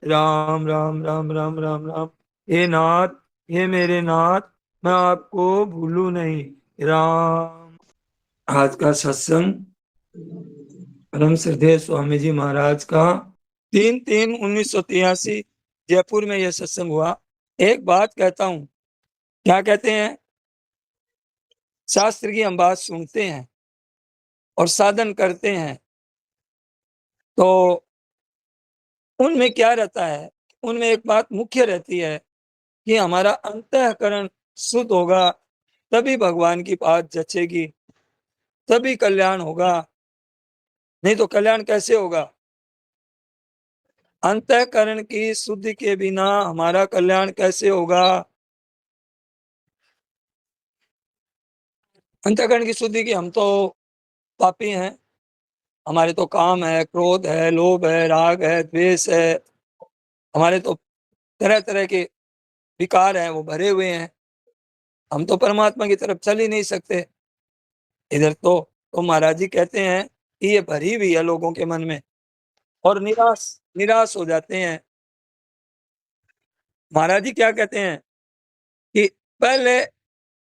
राम राम राम राम राम राम। हे नाथ, हे मेरे नाथ, मैं आपको भूलूं नहीं। राम। आज का सत्संग परम श्रद्धेय स्वामी जी महाराज का 3/3/1983 जयपुर में यह सत्संग हुआ। एक बात कहता हूं, क्या कहते हैं? शास्त्र की हम बात सुनते हैं और साधन करते हैं, तो उनमें क्या रहता है? उनमें एक बात मुख्य रहती है कि हमारा अंतःकरण शुद्ध होगा, तभी भगवान की बात जचेगी, तभी कल्याण होगा। नहीं तो कल्याण कैसे होगा? अंतःकरण की शुद्धि के बिना हमारा कल्याण कैसे होगा? अंतःकरण की शुद्धि की, हम तो पापी हैं, हमारे तो काम है, क्रोध है, लोभ है, राग है, द्वेष है, हमारे तो तरह तरह के विकार हैं, वो भरे हुए हैं। हम तो परमात्मा की तरफ चल ही नहीं सकते। इधर तो महाराज जी कहते हैं कि ये भरी हुई है लोगों के मन में, और निराश निराश हो जाते हैं। महाराज जी क्या कहते हैं कि पहले,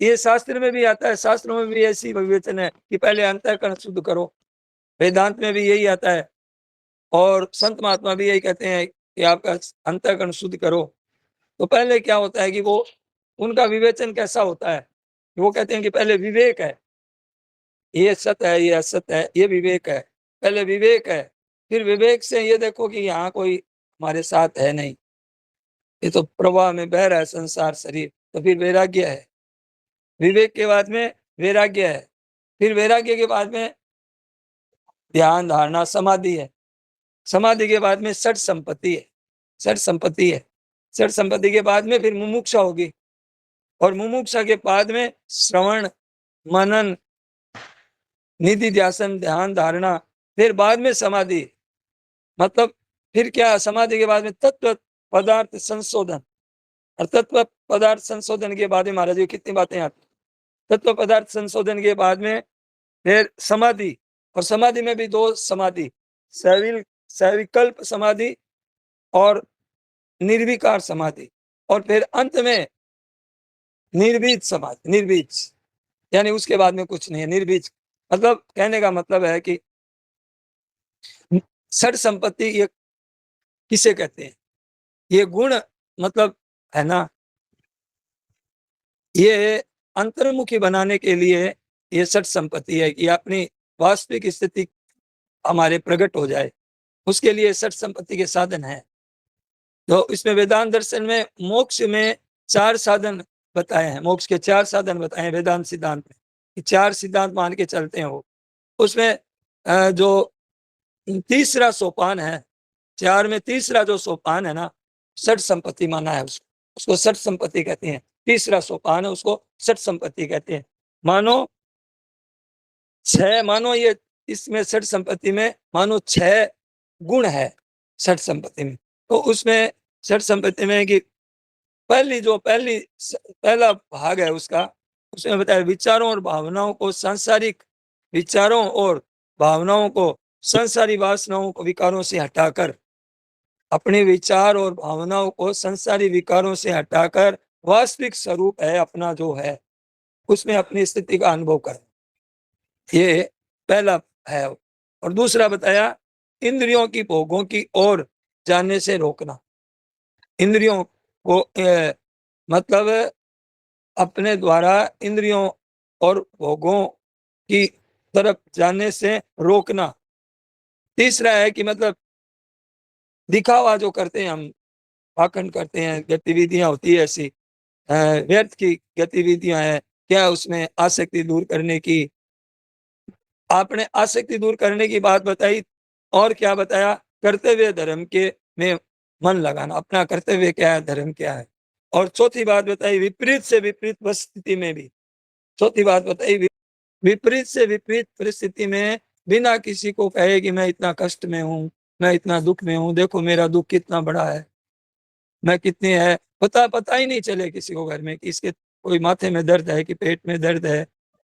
ये शास्त्र में भी आता है, शास्त्रों में भी ऐसी विवेचन है कि पहले अंतःकरण शुद्ध करो। वेदांत में भी यही आता है, और संत महात्मा भी यही कहते हैं कि आपका अंतःकरण शुद्ध करो। तो पहले क्या होता है कि वो, उनका विवेचन कैसा होता है? वो कहते हैं कि पहले विवेक है, ये सत्य है, ये असत्य है, ये विवेक है। पहले विवेक है, फिर विवेक से ये देखो कि यहाँ कोई हमारे साथ है नहीं, ये तो प्रवाह में बह रहा है संसार शरीर। तो फिर वैराग्य है, विवेक के बाद में वैराग्य है, फिर वैराग्य के बाद में ध्यान धारणा समाधि है, समाधि के बाद में षट संपत्ति है, षट संपत्ति है, षट संपत्ति के बाद में फिर मुमुक्षा होगी, और मुमुक्षा के बाद में श्रवण मनन निधि ध्यासन ध्यान धारणा, फिर बाद में समाधि। मतलब फिर क्या? समाधि के बाद में तत्व पदार्थ संशोधन, और तत्व पदार्थ संशोधन के बाद में महाराज जी कितनी बातें आती। तत्व पदार्थ संशोधन के बाद में फिर समाधि, और समाधि में भी दो समाधि, सविकल्प समाधि और निर्विकार समाधि, और फिर अंत में निर्बीज समाधि। निर्बीज यानी उसके बाद में कुछ नहीं है, निर्बीज। मतलब कहने का मतलब है कि षड संपत्ति ये किसे कहते हैं? ये गुण, मतलब है ना, ये अंतर्मुखी बनाने के लिए ये षट संपत्ति है कि अपनी वास्तविक स्थिति हमारे प्रकट हो जाए, उसके लिए षट संपत्ति के साधन है। तो इसमें वेदांत दर्शन में मोक्ष में 4 साधन बताए हैं, मोक्ष के 4 साधन बताए हैं वेदांत सिद्धांत में, कि 4 सिद्धांत मान के चलते हैं वो। उसमें जो तीसरा सोपान है, 4 में तीसरा जो सोपान है ना, षट संपत्ति माना है उसको षट संपत्ति कहते हैं। तीसरा सोपान है, उसको षट संपत्ति कहते हैं। मानो 6, मानो ये इसमें षट संपत्ति में मानो 6 गुण है षट संपत्ति में। तो उसमें षट संपत्ति में कि पहला भाग है उसका, उसमें बताया विचारों और भावनाओं को, सांसारिक विचारों और भावनाओं को, संसारी वासनाओं को, विकारों से हटाकर, अपने विचार और भावनाओं को संसारी विकारों से हटाकर वास्तविक स्वरूप है अपना जो है, उसमें अपनी स्थिति का अनुभव करें। ये पहला है। और दूसरा बताया इंद्रियों की भोगों की ओर जाने से रोकना। इंद्रियों को मतलब अपने द्वारा इंद्रियों और भोगों की तरफ जाने से रोकना। तीसरा है कि मतलब दिखावा जो करते हैं हम, पाखंड करते हैं, गतिविधियां होती है ऐसी व्यर्थ की गतिविधियां हैं, क्या उसमें आसक्ति दूर करने की, आपने आसक्ति दूर करने की बात बताई। और क्या बताया? कर्तव्य धर्म के में मन लगाना, अपना कर्तव्य क्या है, धर्म क्या है। और चौथी बात बताई विपरीत से विपरीत परिस्थिति में भी, चौथी बात बताई विपरीत से विपरीत परिस्थिति में बिना किसी को कहे कि मैं इतना कष्ट में हूं, मैं इतना दुख में हूं, देखो मेरा दुख कितना बड़ा है, मैं कितनी है, पता पता ही नहीं चले किसी को घर में कि इसके कोई माथे में दर्द है, कि पेट में दर्द है,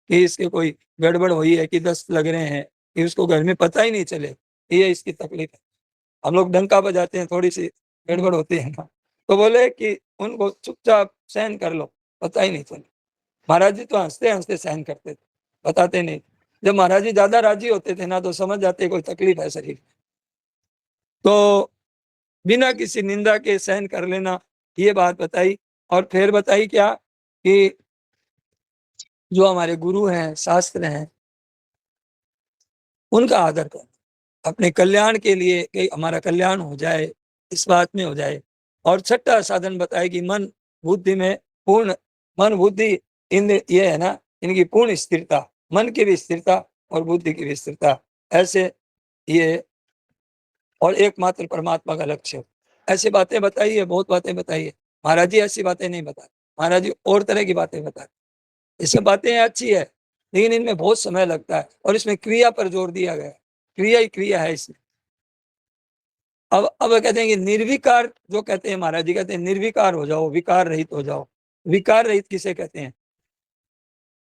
कि इसके कोई गड़बड़ हुई है, कि दस्त लग रहे हैं, कि उसको घर में पता ही नहीं चले, ये इसकी तकलीफ है। हम लोग डंका बजाते हैं थोड़ी सी गड़बड़ होती है ना, तो बोले कि उनको चुपचाप सहन कर लो, पता ही नहीं चले। महाराज जी तो हंसते हंसते सहन करते थे, बताते नहीं। जब महाराज जी ज्यादा राजी होते थे ना, तो समझ जाते कोई तकलीफ है शरीर। तो बिना किसी निंदा के सहन कर लेना, ये बात बताई। और फिर बताई क्या कि जो हमारे गुरु हैं, शास्त्र हैं, उनका आदर करना, अपने कल्याण के लिए कि हमारा कल्याण हो जाए, इस बात में हो जाए। और छठा साधन बताए कि मन बुद्धि में पूर्ण, मन बुद्धि इन ये है ना, इनकी पूर्ण स्थिरता, मन की भी स्थिरता और बुद्धि की भी स्थिरता, ऐसे ये, और एकमात्र परमात्मा का लक्ष्य, ऐसी बातें बताई है, बहुत बातें बताई है। महाराज जी ऐसी बातें नहीं बताते, महाराज जी और तरह की बातें बताते। ये सब बातें अच्छी है, लेकिन इनमें बहुत समय लगता है, और इसमें क्रिया पर जोर दिया गया है, क्रिया ही क्रिया है इसमें। अब कहते हैं कि निर्विकार, जो कहते हैं महाराज जी कहते हैं निर्विकार हो जाओ, विकार रहित हो जाओ। विकार रहित किसे कहते हैं?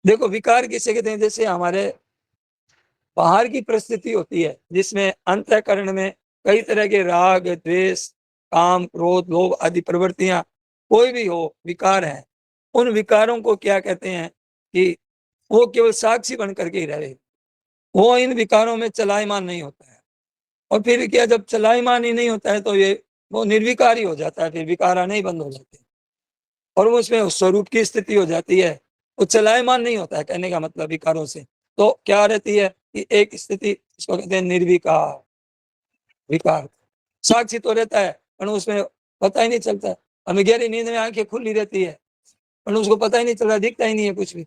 देखो, विकार किसे कहते हैं? जैसे हमारे बाहर की परिस्थिति होती है, जिसमें अंतःकरण में कई तरह के राग, द्वेष, काम, क्रोध, लोभ आदि प्रवृत्तियां कोई भी हो, विकार है। उन विकारों को क्या कहते हैं कि वो केवल साक्षी बन करके ही रहे, वो इन विकारों में चलायमान नहीं होता है। और फिर क्या, जब चलायमान ही नहीं होता है तो ये वो निर्विकारी हो जाता है, फिर विकार आने ही बंद हो जाते हैं, और वो उसमें उस स्वरूप की स्थिति हो जाती है। वो चलायमान नहीं होता है, कहने का मतलब विकारों से। तो क्या रहती है कि एक स्थिति, इसको कहते हैं निर्विकार। विकार साक्षी तो रहता है, पर उसमें पता ही नहीं चलता। हमें गहरी नींद में आंखें खुली रहती है, पर उसको पता ही नहीं चलता, दिखता ही नहीं है कुछ भी।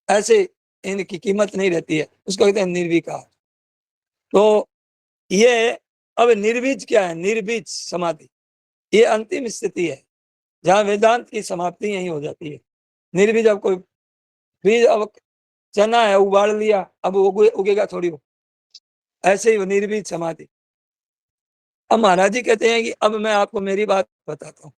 ऐसे इनकी कीमत नहीं रहती है, उसको कहते हैं निर्विकार। तो ये, अब निर्बीज क्या है? निर्बीज समाधि, ये अंतिम स्थिति है, जहां वेदांत की समाप्ति यही हो जाती है। निर्बीज, अब कोई बीज, अब चना है, उबाल लिया, अब उगेगा थोड़ी वो, ऐसे ही निर्बीज समाधि। अब महाराज जी कहते हैं कि अब मैं आपको मेरी बात बताता हूँ।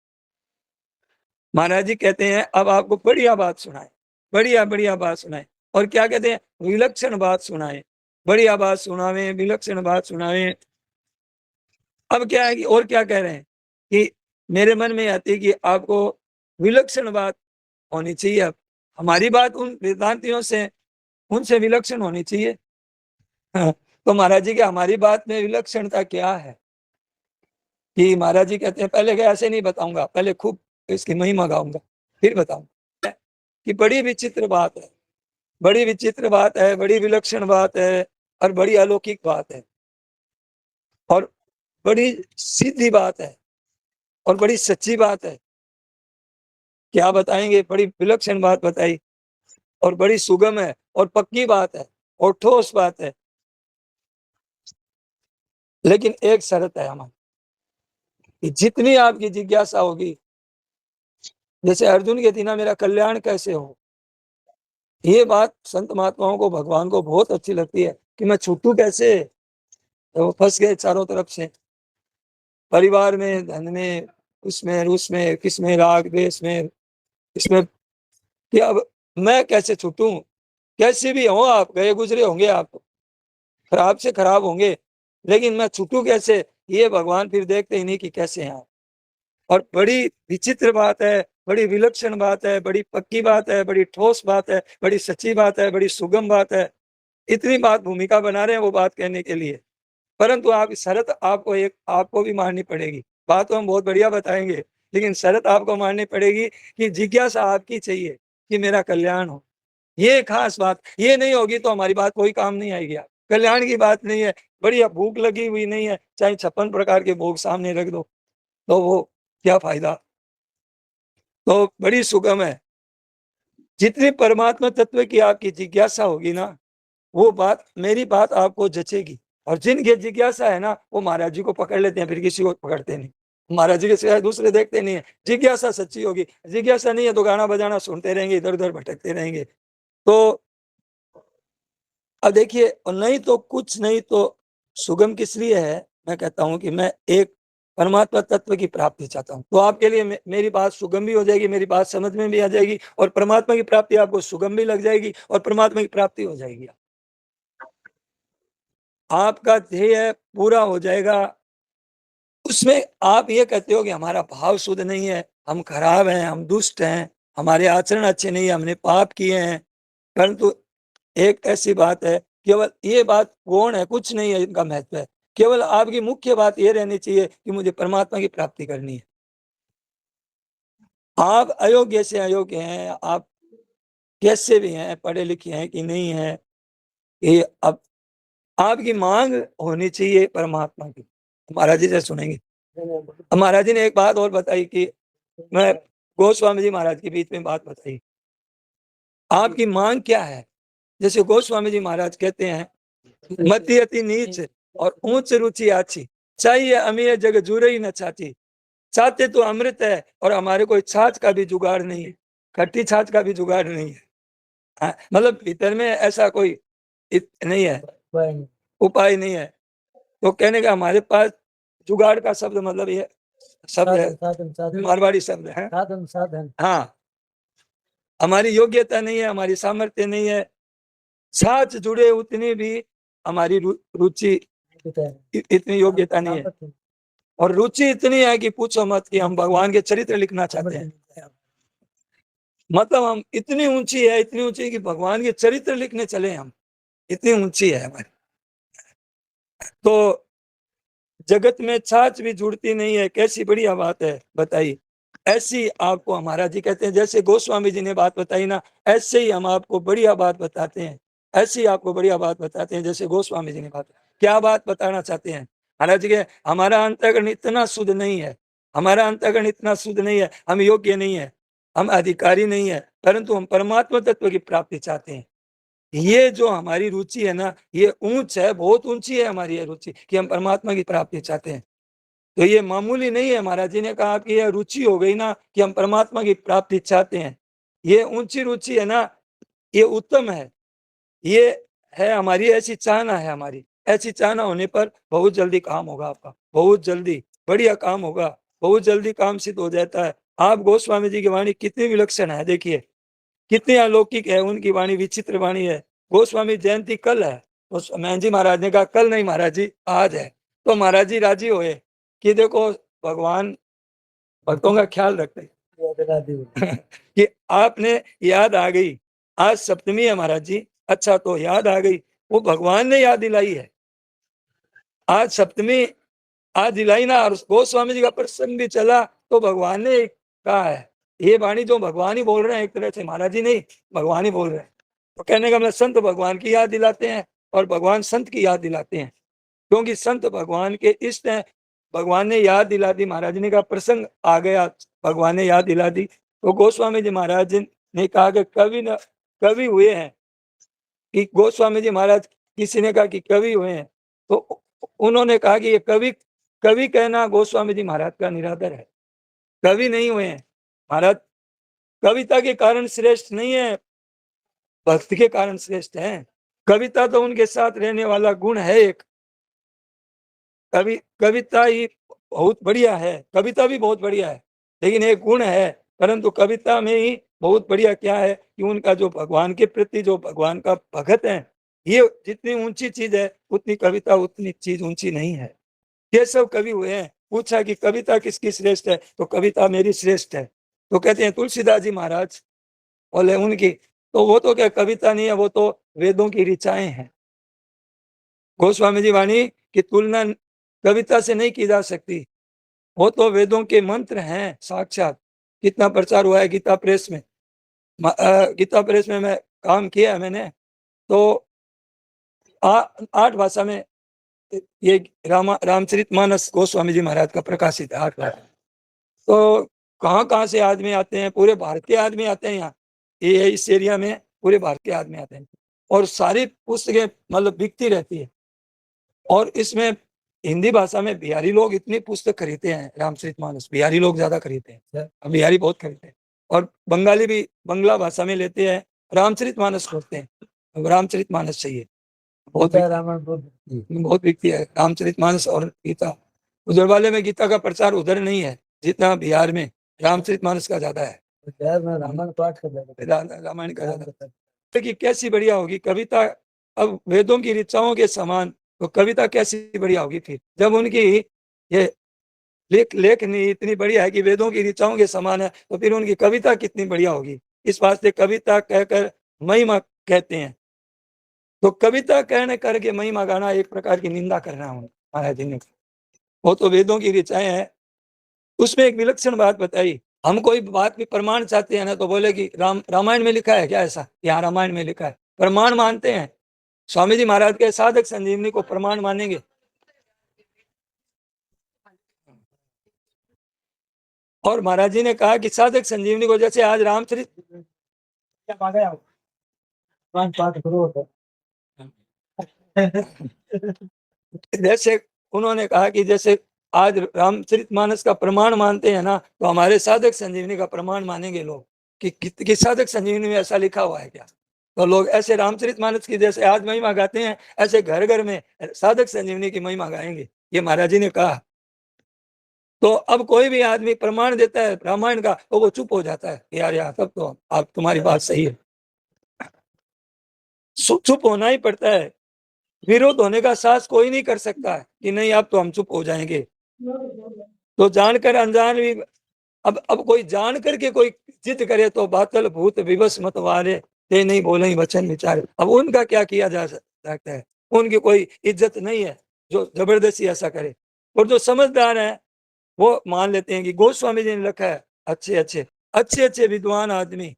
महाराज जी कहते हैं अब आपको बढ़िया बात सुनाए, बढ़िया बढ़िया बात सुनाए। और क्या कहते हैं? विलक्षण बात सुनाए, बढ़िया बात सुनावे, विलक्षण बात सुनावे। अब क्या है कि और क्या कह रहे हैं कि मेरे मन में आती है कि आपको विलक्षण बात होनी चाहिए। अब हमारी बात उन वेदांतियों से, उनसे विलक्षण होनी चाहिए। हाँ, तो महाराज जी के हमारी बात में विलक्षणता क्या है? कि महाराज जी कहते हैं पहले क्या, ऐसे नहीं बताऊंगा, पहले खूब इसकी महिमा गाऊंगा, फिर बताऊंगा। कि बड़ी विचित्र बात है, बड़ी विचित्र बात है, बड़ी विलक्षण बात है, और बड़ी अलौकिक बात है, और बड़ी सीधी बात है, और बड़ी सच्ची बात है। क्या बताएंगे? बड़ी विलक्षण बात बताई, और बड़ी सुगम है, और पक्की बात है, और ठोस बात है। लेकिन एक शर्त है हमारी, कि जितनी आपकी जिज्ञासा होगी, जैसे अर्जुन के थी ना, मेरा कल्याण कैसे हो, ये बात संत महात्माओं को, भगवान को बहुत अच्छी लगती है, कि मैं छूटू कैसे। तो वो फंस गए चारों तरफ से, परिवार में, धन में, उसमें किसमें, राग द्वेष में, इसमें, कि अब मैं कैसे छूटूं। कैसे भी हो, आप गए गुजरे होंगे, आप खराब से खराब होंगे, लेकिन मैं छूटू कैसे, ये भगवान फिर देखते ही नहीं कि कैसे हैं आप। और बड़ी विचित्र बात है, बड़ी विलक्षण बात है, बड़ी पक्की बात है, बड़ी ठोस बात है, बड़ी सच्ची बात है, बड़ी सुगम बात है। इतनी बात भूमिका बना रहे हैं वो बात कहने के लिए, परंतु आप शरत आपको एक आपको भी मारनी पड़ेगी। बात तो हम बहुत बढ़िया बताएंगे, लेकिन शरत आपको मारनी पड़ेगी कि जिज्ञासा आपकी चाहिए कि मेरा कल्याण हो। ये खास बात, ये नहीं होगी तो हमारी बात कोई काम नहीं आएगी। आप कल्याण की बात नहीं है, बढ़िया भूख लगी हुई नहीं है, चाहे 56 प्रकार के भोग सामने रख दो, तो वो क्या फायदा। तो बड़ी सुगम है। जितनी परमात्मा तत्व की आपकी जिज्ञासा होगी ना, वो बात, मेरी बात आपको जचेगी। और जिनकी जिज्ञासा है ना, वो महाराज जी को पकड़ लेते हैं, फिर किसी को पकड़ते नहीं। महाराज जी के सिवाय दूसरे देखते नहीं है। जिज्ञासा सच्ची होगी, जिज्ञासा नहीं है तो गाना बजाना सुनते रहेंगे, इधर उधर भटकते रहेंगे। तो अब देखिए, और नहीं तो कुछ नहीं तो सुगम किस लिए है? मैं कहता हूं कि मैं एक परमात्मा तत्व की प्राप्ति चाहता हूं, तो आपके लिए मेरी बात सुगम भी हो जाएगी, मेरी बात समझ में भी आ जाएगी, और परमात्मा की प्राप्ति आपको सुगम भी लग जाएगी, और परमात्मा की प्राप्ति हो जाएगी। आपका ध्येय पूरा हो जाएगा, उसमें आप ये कहते हो कि हमारा भाव शुद्ध नहीं है, हम खराब हैं, हम दुष्ट हैं, हमारे आचरण अच्छे नहीं है, हमने पाप किए हैं। परंतु एक ऐसी बात है, केवल ये बात गौण है, कुछ नहीं है इनका महत्व है। केवल आपकी मुख्य बात ये रहनी चाहिए कि मुझे परमात्मा की प्राप्ति करनी है। आप अयोग्य से अयोग्य हैं, आप कैसे भी हैं, पढ़े लिखे हैं कि नहीं है, ये अब आपकी मांग होनी चाहिए परमात्मा की। महाराज जी से सुनेंगे। महाराज जी ने एक बात और बताई कि मैं गोस्वामी जी महाराज के बीच में बात बताई, आपकी मांग क्या है। जैसे गोस्वामी जी महाराज कहते हैं, मति अति नीच और ऊंच रुचि आछी, चाहिए अमीय जग जुरे ही न चाची। चाहते तो अमृत है और हमारे कोई छाछ का भी जुगाड़ नहीं है, खट्टी छाछ का भी जुगाड़ नहीं है। हाँ, मतलब भीतर में ऐसा कोई नहीं है, उपाय नहीं है। तो कहने का हमारे पास जुगाड़ का शब्द मतलब ये शब्द है, मारवाड़ी शब्द है साधन। हाँ, हमारी योग्यता नहीं है, हमारी सामर्थ्य नहीं है, छाछ जुड़े उतनी भी हमारी रुचि इतनी योग्यता नहीं है, और रुचि इतनी है कि पूछो मत, कि हम भगवान के चरित्र लिखना चाहते हैं। मतलब हम इतनी ऊंची है, इतनी ऊंची कि भगवान के चरित्र लिखने चले हम, इतनी ऊंची है हमारी। तो जगत में छाछ भी जुड़ती नहीं है, कैसी बढ़िया बात है बताइए। ऐसी आपको हमारा जी कहते हैं, जैसे गोस्वामी जी ने बात बताई ना, ऐसे ही हम आपको बढ़िया बात बताते हैं, ऐसी आपको बढ़िया बात बताते हैं जैसे गोस्वामी जी ने बात। क्या बात बताना चाहते हैं महाराज जी के, हमारा अंतःकरण इतना शुद्ध नहीं है, हमारा अंतःकरण इतना शुद्ध नहीं है, हम योग्य नहीं है, हम अधिकारी नहीं है, परंतु हम परमात्मा तत्व की प्राप्ति चाहते हैं। ये जो हमारी रुचि है ना, ये ऊंच है, बहुत ऊंची है हमारी ये रुचि, कि हम परमात्मा की प्राप्ति चाहते हैं। तो ये मामूली नहीं है। महाराज जी ने कहा कि ये रुचि हो गई ना, कि हम परमात्मा की प्राप्ति चाहते हैं, ये ऊंची रुचि है ना, ये उत्तम है। ये है हमारी ऐसी चाहना है, हमारी ऐसी चाहना होने पर बहुत जल्दी काम होगा आपका, बहुत जल्दी बढ़िया काम होगा, बहुत जल्दी काम सिद्ध हो जाता है। आप गोस्वामी जी की वाणी कितनी विलक्षण है, देखिए कितनी अलौकिक है, उनकी वाणी विचित्र वाणी है। गोस्वामी जयंती कल है, तो महन जी महाराज ने कहा कल नहीं महाराज जी, आज है। तो महाराज जी राजी हुए कि देखो भगवान भक्तों का ख्याल रखते हैं कि आपने याद आ गई, आज सप्तमी है महाराज जी, अच्छा तो याद आ गई, वो भगवान ने याद दिलाई है, आज सप्तमी आज दिलाई ना। और गोस्वामी जी का प्रसंग भी चला तो भगवान ने कहा है, ये वाणी जो भगवान ही बोल रहे हैं, एक तरह से महाराज जी नहीं, भगवान ही बोल रहे हैं। तो कहने का मतलब संत भगवान की याद दिलाते हैं और भगवान संत की याद दिलाते हैं, क्योंकि संत भगवान के इष्ट हैं। भगवान ने याद दिला दी, महाराज ने का प्रसंग आ गया, भगवान ने याद दिला दी। तो गोस्वामी जी महाराज ने कहा कि कवि न कवि हुए हैं, कि गोस्वामी जी महाराज किसी ने कहा कि कवि हुए हैं, तो उन्होंने कहा कि ये कवि कवि कहना गोस्वामी जी महाराज का निरादर है, कवि नहीं हुए हैं महाराज। कविता के कारण श्रेष्ठ नहीं है, भक्ति के कारण श्रेष्ठ है। कविता तो उनके साथ रहने वाला गुण है एक, कविता ही बहुत बढ़िया है, कविता भी बहुत बढ़िया है, लेकिन एक गुण है। परंतु कविता में ही बहुत बढ़िया क्या है कि उनका जो भगवान के प्रति जो भगवान का भगत है, ये जितनी ऊंची चीज है उतनी कविता उतनी चीज ऊंची नहीं है। ये सब कवि हुए हैं। पूछा कि कविता किसकी श्रेष्ठ है, तो कविता मेरी श्रेष्ठ है। तो कहते हैं तुलसीदास जी महाराज बोले उनकी, तो वो तो क्या कविता नहीं है, वो तो वेदों की ऋचाएं हैं। गोस्वामी जी वाणी की तुलना कविता से नहीं की जा सकती, वो तो वेदों के मंत्र हैं साक्षात। कितना प्रचार हुआ है गीता प्रेस में, गीता प्रेस में मैं काम किया है मैंने, तो 8 भाषा में ये रामचरितमानस गोस्वामी जी महाराज का प्रकाशित है 8 भाषा। तो कहाँ कहाँ से आदमी आते हैं, पूरे भारत के आदमी आते हैं यहाँ, ये इस एरिया में पूरे भारत के आदमी आते हैं, और सारी पुस्तकें मतलब बिकती रहती है। और इसमें हिंदी भाषा में बिहारी लोग इतनी पुस्तक खरीदते हैं, रामचरितमानस बिहारी लोग ज्यादा खरीदते हैं, बिहारी बहुत खरीदते हैं। और बंगाली भी बांग्ला भाषा में लेते हैं, रामचरितमानस खोलते हैं, रामचरितमानस चाहिए, बहुत बिकती है रामचरितमानस और गीता। उधर वाले में गीता का प्रचार उधर नहीं है जितना बिहार में रामचरितमानस का ज्यादा है, रामायण का ज्यादा। कि कैसी बढ़िया होगी कविता, अब वेदों की ऋचाओं के समान, तो कविता कैसी बढ़िया होगी फिर, जब उनकी ये लेखनी इतनी बढ़िया है कि वेदों की ऋचाओं के समान है, तो फिर उनकी कविता कितनी बढ़िया होगी। इस वास्ते कविता कहकर महिमा कहते हैं। तो कविता कहने करके महिमा गाना एक प्रकार की निंदा करना है महाराज जी ने। वो तो वेदों की ऋचाएं हैं। उसमें एक विलक्षण बात बताई, हम कोई बात भी प्रमाण चाहते हैं ना, तो बोले कि रामायण में लिखा है क्या ऐसा, यहाँ रामायण में लिखा है, प्रमाण मानते हैं। स्वामी जी महाराज के साधक संजीवनी को प्रमाण मानेंगे। और महाराज जी ने कहा कि साधक संजीवनी को जैसे आज रामचरित जैसे उन्होंने कहा कि जैसे आज रामचरितमानस का प्रमाण मानते हैं ना, तो हमारे साधक संजीवनी का प्रमाण मानेंगे लोग कि साधक संजीवनी में ऐसा लिखा हुआ है क्या। तो लोग ऐसे रामचरितमानस की जैसे आज महिमा गाते हैं, ऐसे घर घर में साधक संजीवनी की महिमा गाएंगे, ये महाराज जी ने कहा। तो अब कोई भी आदमी प्रमाण देता है रामायण का, तो वो चुप हो जाता है, यार यार तब तो आप तुम्हारी बात सही है। चुप होना ही पड़ता है। विरोध होने का साहस कोई नहीं कर सकता है कि नहीं अब तो हम चुप हो जाएंगे। तो जानकर अनजान भी, अब कोई जान करके कोई जिद करे तो बातल भूत विवश मत वारे, ते नहीं बोले वचन विचारे। अब उनका क्या किया जा सकता है, उनकी कोई इज्जत नहीं है जो जबरदस्ती ऐसा करे। और जो समझदार है वो मान लेते हैं कि गोस्वामी जी ने लिखा है, अच्छे अच्छे अच्छे अच्छे विद्वान आदमी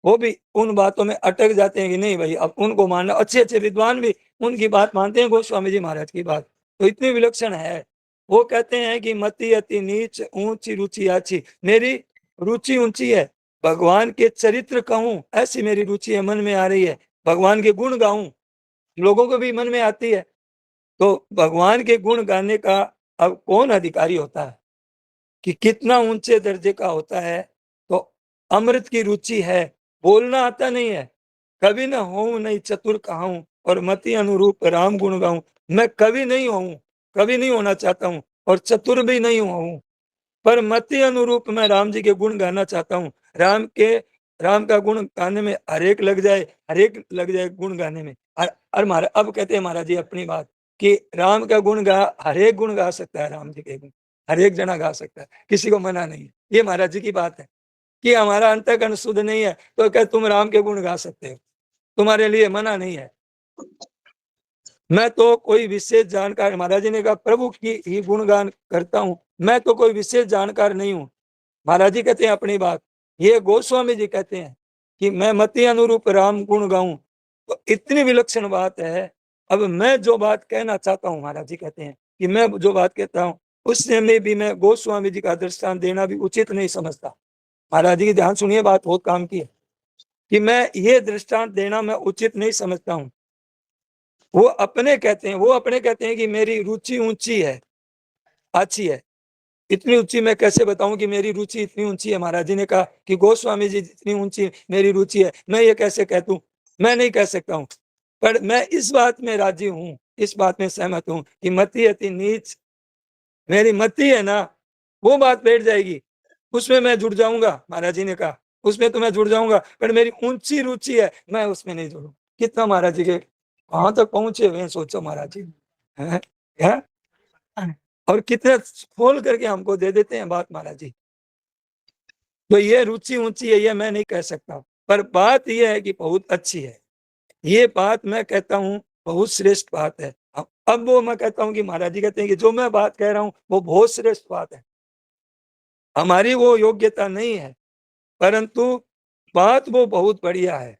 वो भी उन बातों में अटक जाते हैं कि नहीं भाई अब उनको मानना। अच्छे अच्छे विद्वान भी उनकी बात मानते हैं, गोस्वामी जी महाराज की बात तो इतनी विलक्षण है। वो कहते हैं कि मति अति नीच ऊंची रुचि आची, मेरी रुचि ऊंची है, भगवान के चरित्र कहूं ऐसी मेरी रुचि है, मन में आ रही है। भगवान के गुण गाऊं, लोगों को भी मन में आती है। तो भगवान के गुण गाने का अब कौन अधिकारी होता है कि कितना ऊंचे दर्जे का होता है। तो अमृत की रुचि है, बोलना आता नहीं है, कभी न हो नहीं चतुर कहाऊं, और मति अनुरूप राम गुण गाऊं। मैं कभी नहीं हूं, कभी नहीं होना चाहता हूं, और चतुर भी नहीं हूं, पर मति अनुरूप मैं राम जी के गुण गाना चाहता हूं। राम का गुण गाने में हरेक लग जाए, हरेक लग जाए गुण गाने में। और महाराज अब कहते हैं महाराज जी अपनी बात कि राम का गुण गा, हरेक गुण गा सकता है, राम जी के गुण हर एक जना गा सकता है, किसी को मना नहीं है। ये महाराज जी की बात है कि हमारा अंतःकरण शुद्ध नहीं है तो क्या तुम राम के गुण गा सकते हो, तुम्हारे लिए मना नहीं है। मैं तो कोई विशेष जानकार, महाराज जी ने कहा प्रभु की ही गुणगान करता हूं, मैं तो कोई विशेष जानकार नहीं हूं। महाराज जी कहते हैं अपनी बात, ये गोस्वामी जी कहते हैं कि मैं मति अनुरूप राम गुण गाऊं। तो इतनी विलक्षण बात है। अब मैं जो बात कहना चाहता हूं, महाराज जी कहते हैं कि मैं जो बात कहता हूं उससे में भी मैं गोस्वामी जी का दृष्टांत देना भी उचित नहीं समझता। महाराज जी की ध्यान सुनिए, बात बहुत काम की है कि मैं ये दृष्टांत देना मैं उचित नहीं समझता हूं। वो अपने कहते हैं कि मेरी रुचि ऊंची है, अच्छी है। इतनी ऊंची मैं कैसे बताऊं कि मेरी रुचि इतनी ऊंची है। महाराज जी ने कहा कि गोस्वामी जी जितनी ऊंची मेरी रुचि है, मैं ये कैसे कह दूं, मैं नहीं कह सकता हूं। पर मैं इस बात में राजी हूं, इस बात में सहमत हूं कि मति अति नीच, मेरी मति है ना वो बात बैठ जाएगी, उसमें मैं जुड़ जाऊंगा। महाराज जी ने कहा उसमें तो मैं जुड़ जाऊंगा, पर मेरी ऊंची रुचि है मैं उसमें नहीं जुड़ू। कितना महाराज जी के वहां तक पहुंचे हुए हैं, सोचो महाराज जी है, है? और कितने खोल करके हमको दे देते हैं बात महाराज जी। तो ये रुचि ऊंची है ये मैं नहीं कह सकता, पर बात यह है कि बहुत अच्छी है। ये बात मैं कहता हूँ बहुत श्रेष्ठ बात है। अब वो मैं कहता हूँ कि महाराज जी कहते हैं कि जो मैं बात कह रहा हूँ वो बहुत श्रेष्ठ बात है, हमारी वो योग्यता नहीं है, परंतु बात वो बहुत बढ़िया है।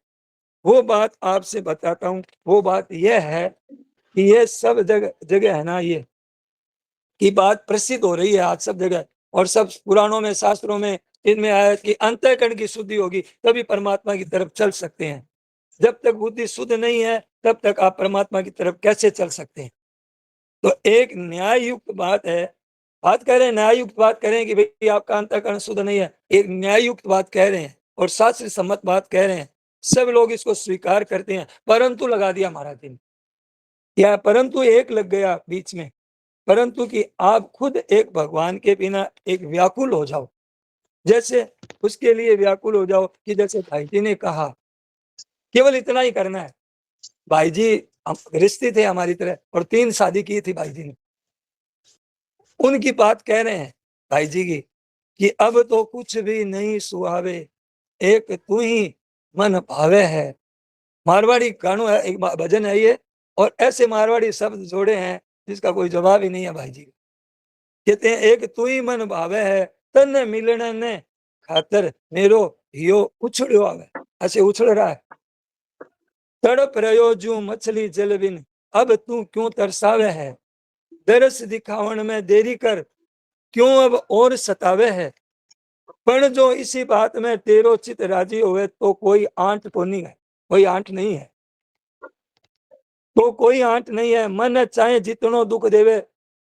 वो बात आपसे बताता हूँ। वो बात यह है कि ये सब जगह जगह है ना, ये की बात प्रसिद्ध हो रही है आज सब जगह, और सब पुराणों में शास्त्रों में इनमें आया कि अंतःकरण की शुद्धि होगी तभी परमात्मा की तरफ चल सकते हैं। जब तक बुद्धि शुद्ध नहीं है तब तक आप परमात्मा की तरफ कैसे चल सकते हैं। तो एक न्याय युक्त बात है, बात कह रहे हैं न्याय युक्त बात कह रहे हैं कि भाई आपका अंतःकरण शुद्ध नहीं है, एक न्याय युक्त बात कह रहे हैं और शास्त्र सम्मत बात कह रहे हैं। सब लोग इसको स्वीकार करते हैं, परंतु लगा दिया महाराज जी ने, या परंतु एक लग गया बीच में, परंतु कि आप खुद एक भगवान के बिना एक व्याकुल हो जाओ, जैसे उसके लिए व्याकुल हो जाओ कि जैसे भाई जी ने कहा, केवल इतना ही करना है। भाई जी रिश्ते थे हमारी तरह और 3 शादी की थी भाई जी ने, उनकी बात कह रहे हैं भाई जी की कि अब तो कुछ भी नहीं सुहावे, एक तू ही मन भावे है। मारवाड़ी गानों है, एक भजन है ये, और ऐसे मारवाड़ी शब्द जोड़े हैं जिसका कोई जवाब ही नहीं है भाई जी। कहते हैं एक तू ही मन भावे है, तन मिलने ने खातर मेरो हियो उछड़ो आवे। ऐसे उछल रहा है, तड़प रहो जू मछली जल बिन, अब तू क्यों तरसावे है। दरस दिखावन में देरी कर, क्यों अब और सतावे है। पर जो इसी बात में तेरो चित राजी हुए, तो कोई आंट को नहीं है, कोई आंट नहीं है, तो कोई आंट नहीं है। मन चाहे जितनो दुख देवे,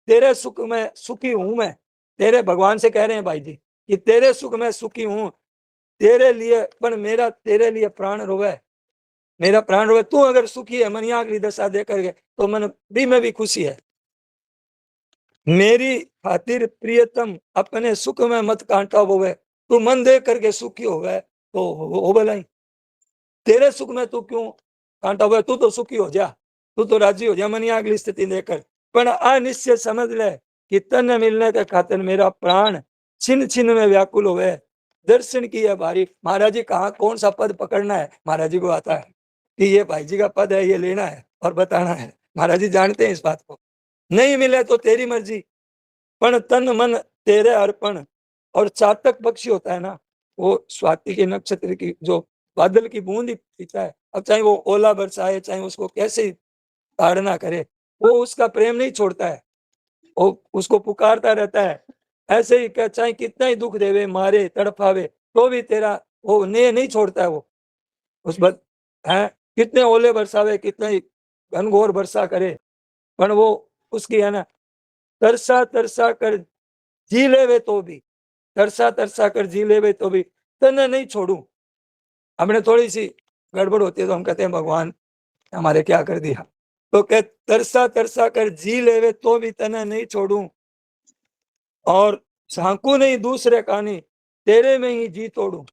तेरे सुख में सुखी हूं मैं। तेरे भगवान से कह रहे हैं भाई जी कि तेरे सुख में सुखी हूं, तेरे लिए, पर मेरा तेरे लिए प्राण रोवे, मेरा प्राण रोवे। तू अगर सुखी है, मनिया अगली दशा दे करके, तो मन भी में भी खुशी है। मेरी खातिर प्रियतम अपने सुख में मत कांटा होवे, तू मन देख करके सुखी होवे तो हो भलाई। तेरे सुख में तू क्यों कांटा हुआ, तू तो सुखी हो जा, तू तो राजी हो जा मनिया अगली स्थिति देकर। पर अनिश्चय समझ ले कि तन मिलने के खातिर मेरा प्राण छिन छिन में व्याकुल हुए। दर्शन की है भारी। महाराज जी कहाँ कौन सा पद पकड़ना है, महाराज जी को आता है कि ये भाई जी का पद है, ये लेना है और बताना है। महाराज जी जानते हैं इस बात को। नहीं मिले तो तेरी मर्जी, पण तन मन तेरे अर्पण। और चातक पक्षी होता है ना, वो स्वाति के नक्षत्र की जो बादल की बूंद ही पीता है। अब चाहे वो ओला बरसाए, चाहे उसको कैसे ताड़ना करे, वो उसका प्रेम नहीं छोड़ता है, वो उसको पुकारता रहता है। ऐसे ही चाहे कितना ही दुख देवे, मारे तड़पावे, तो भी तेरा वो ने नहीं छोड़ता है। वो उस बद है, कितने ओले बरसावे, कितने ही घनघोर वर्षा करे, पर वो उसकी है ना, तरसा तरसा कर जी लेवे तो भी, तरसा तरसा कर जी लेवे तो भी तने नहीं छोड़ू। हमने थोड़ी सी गड़बड़ होती है तो हम कहते हैं भगवान हमारे क्या कर दिया। तो कह तरसा तरसा कर जी लेवे तो भी तने नहीं छोड़ू, और झांकू नहीं दूसरे कानी, तेरे में ही जी तोड़ू।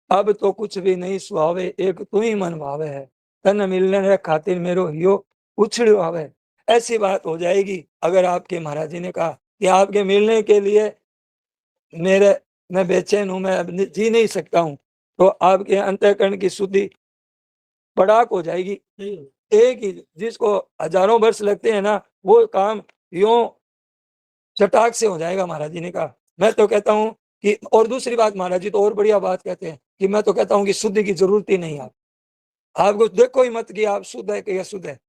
अब तो कुछ भी नहीं सुहावे, एक तू ही मन भावे है। तन मिलने खातिर मेरो हियो उछड़ो आवे। ऐसी बात हो जाएगी अगर आपके महाराज जी ने कहा कि आपके मिलने के लिए मेरे मैं बेचैन हूं, मैं अब जी नहीं सकता हूं, तो आपके अंतःकरण की शुद्धि पड़ाक हो जाएगी। एक ही जिसको हजारों वर्ष लगते हैं ना, वो काम यूं चटाक से हो जाएगा। महाराज जी ने कहा। मैं तो कहता हूं कि, और दूसरी बात महाराज जी तो और बढ़िया बात कहते हैं कि मैं तो कहता हूं कि शुद्धि की जरूरत ही नहीं। आपको देखो ही मत कि आप शुद्ध है कि अशुद्ध है।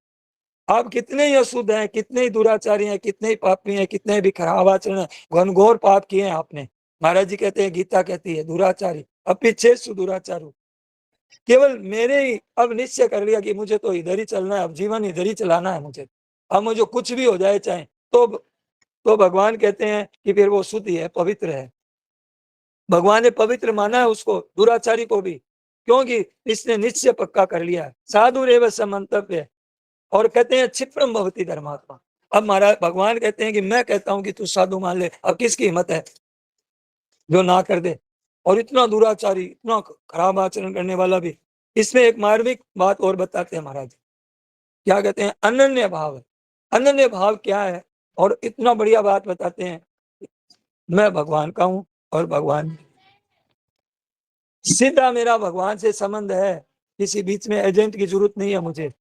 आप कितने ही अशुद्ध हैं, कितने ही दुराचारी हैं, कितने ही पापी हैं, कितने भी खराब आचरण है, घनघोर पाप किए हैं आपने। महाराज जी कहते हैं, गीता कहती है दुराचारी अपिच्छेद दुराचारू। केवल मेरे ही अब निश्चय कर लिया कि मुझे तो इधर ही चलना है, अब जीवन इधर ही चलाना है मुझे। अब मुझे कुछ भी हो जाए चाहे, तो भगवान कहते हैं कि फिर वो शुद्ध है, पवित्र है। भगवान ने पवित्र माना है उसको, दुराचारी को भी, क्योंकि इसने निश्चय पक्का कर लिया है। साधु रेव समंतव्य, और कहते हैं क्षिप्रम भवती धर्मात्मा। अब महाराज भगवान कहते हैं कि मैं कहता हूं कि तू साधु मान ले, अब किसकी हिम्मत है जो ना कर दे। और इतना दुराचारी, इतना खराब आचरण करने वाला भी। इसमें एक मार्मिक बात और बताते हैं महाराज, क्या कहते हैं, अनन्य भाव। अनन्य भाव क्या है, और इतना बढ़िया बात बताते हैं, मैं भगवान का हूं और भगवान सीधा मेरा भगवान से संबंध है, किसी बीच में एजेंट की जरूरत नहीं है मुझे।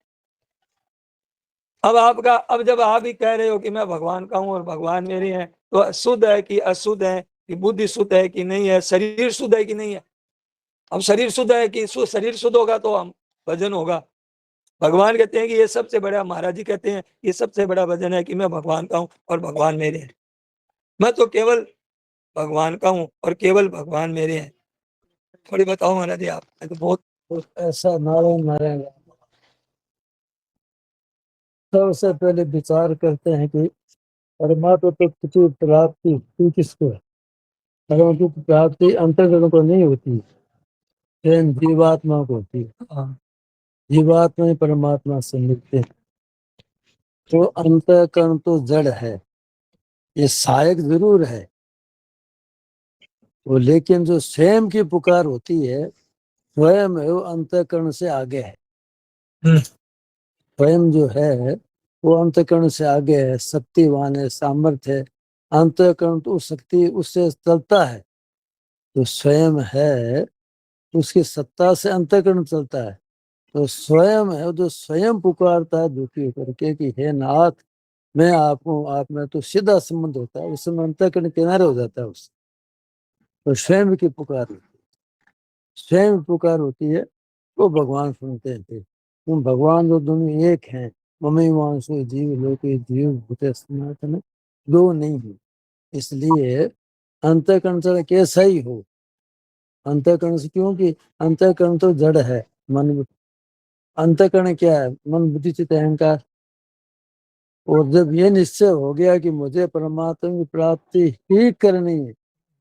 अब जब आप ही कह रहे हो कि मैं भगवान का हूं और भगवान मेरे हैं, तो शुद्ध है कि अशुद्ध है, कि बुद्धि शुद्ध है कि नहीं है, शरीर शुद्ध है कि नहीं है। अब शरीर शुद्ध है कि शरीर शुद्ध होगा तो हम भजन होगा। भगवान कहते हैं कि ये सबसे बड़ा, महाराज जी कहते हैं ये सबसे बड़ा भजन है कि मैं भगवान का हूं और भगवान मेरे हैं। मैं तो केवल भगवान का हूं और केवल भगवान मेरे हैं। थोड़ी बताओ महाराज जी आप। तो बहुत ऐसा नारायण नारायण। सबसे पहले विचार करते हैं कि परमात्मा तत्व की प्राप्ति की किसको है। परमात्मा की प्राप्ति अंतर्गत को नहीं होती, स्वयं जीवात्मा को होती है। जीवात्मा ही परमात्मा से मिलते हैं। तो अंतःकरण तो जड़ है, ये सहायक जरूर है वो, लेकिन जो स्वयं की पुकार होती है स्वयं वो अंतःकरण से आगे है। स्वयं जो है वो अंतःकरण से आगे है, शक्तिवान है, सामर्थ्य है, अंतःकरण तो शक्ति उससे चलता है, तो स्वयं है उसकी सत्ता से अंतःकरण चलता है। तो स्वयं है जो स्वयं पुकारता है दुखी होकर के कि हे नाथ मैं आप हूँ, आप में तो सीधा संबंध होता है, उस समय अंतःकरण किनारे हो जाता है उससे। तो स्वयं की पुकार होती है, स्वयं पुकार होती है तो भगवान सुनते थे। तुम भगवान जो दोनों एक हैं, ममई वांसो जीव लोके जीव भूते सनातन, दो नहीं है। इसलिए अंतःकरण चाहे कैसा ही हो, अंतःकरण से क्योंकि अंतःकरण तो जड़ है, मन। अंतःकरण क्या है? मन बुद्धि चित्त अहंकार। और जब ये निश्चय हो गया कि मुझे परमात्मा की प्राप्ति ही करनी है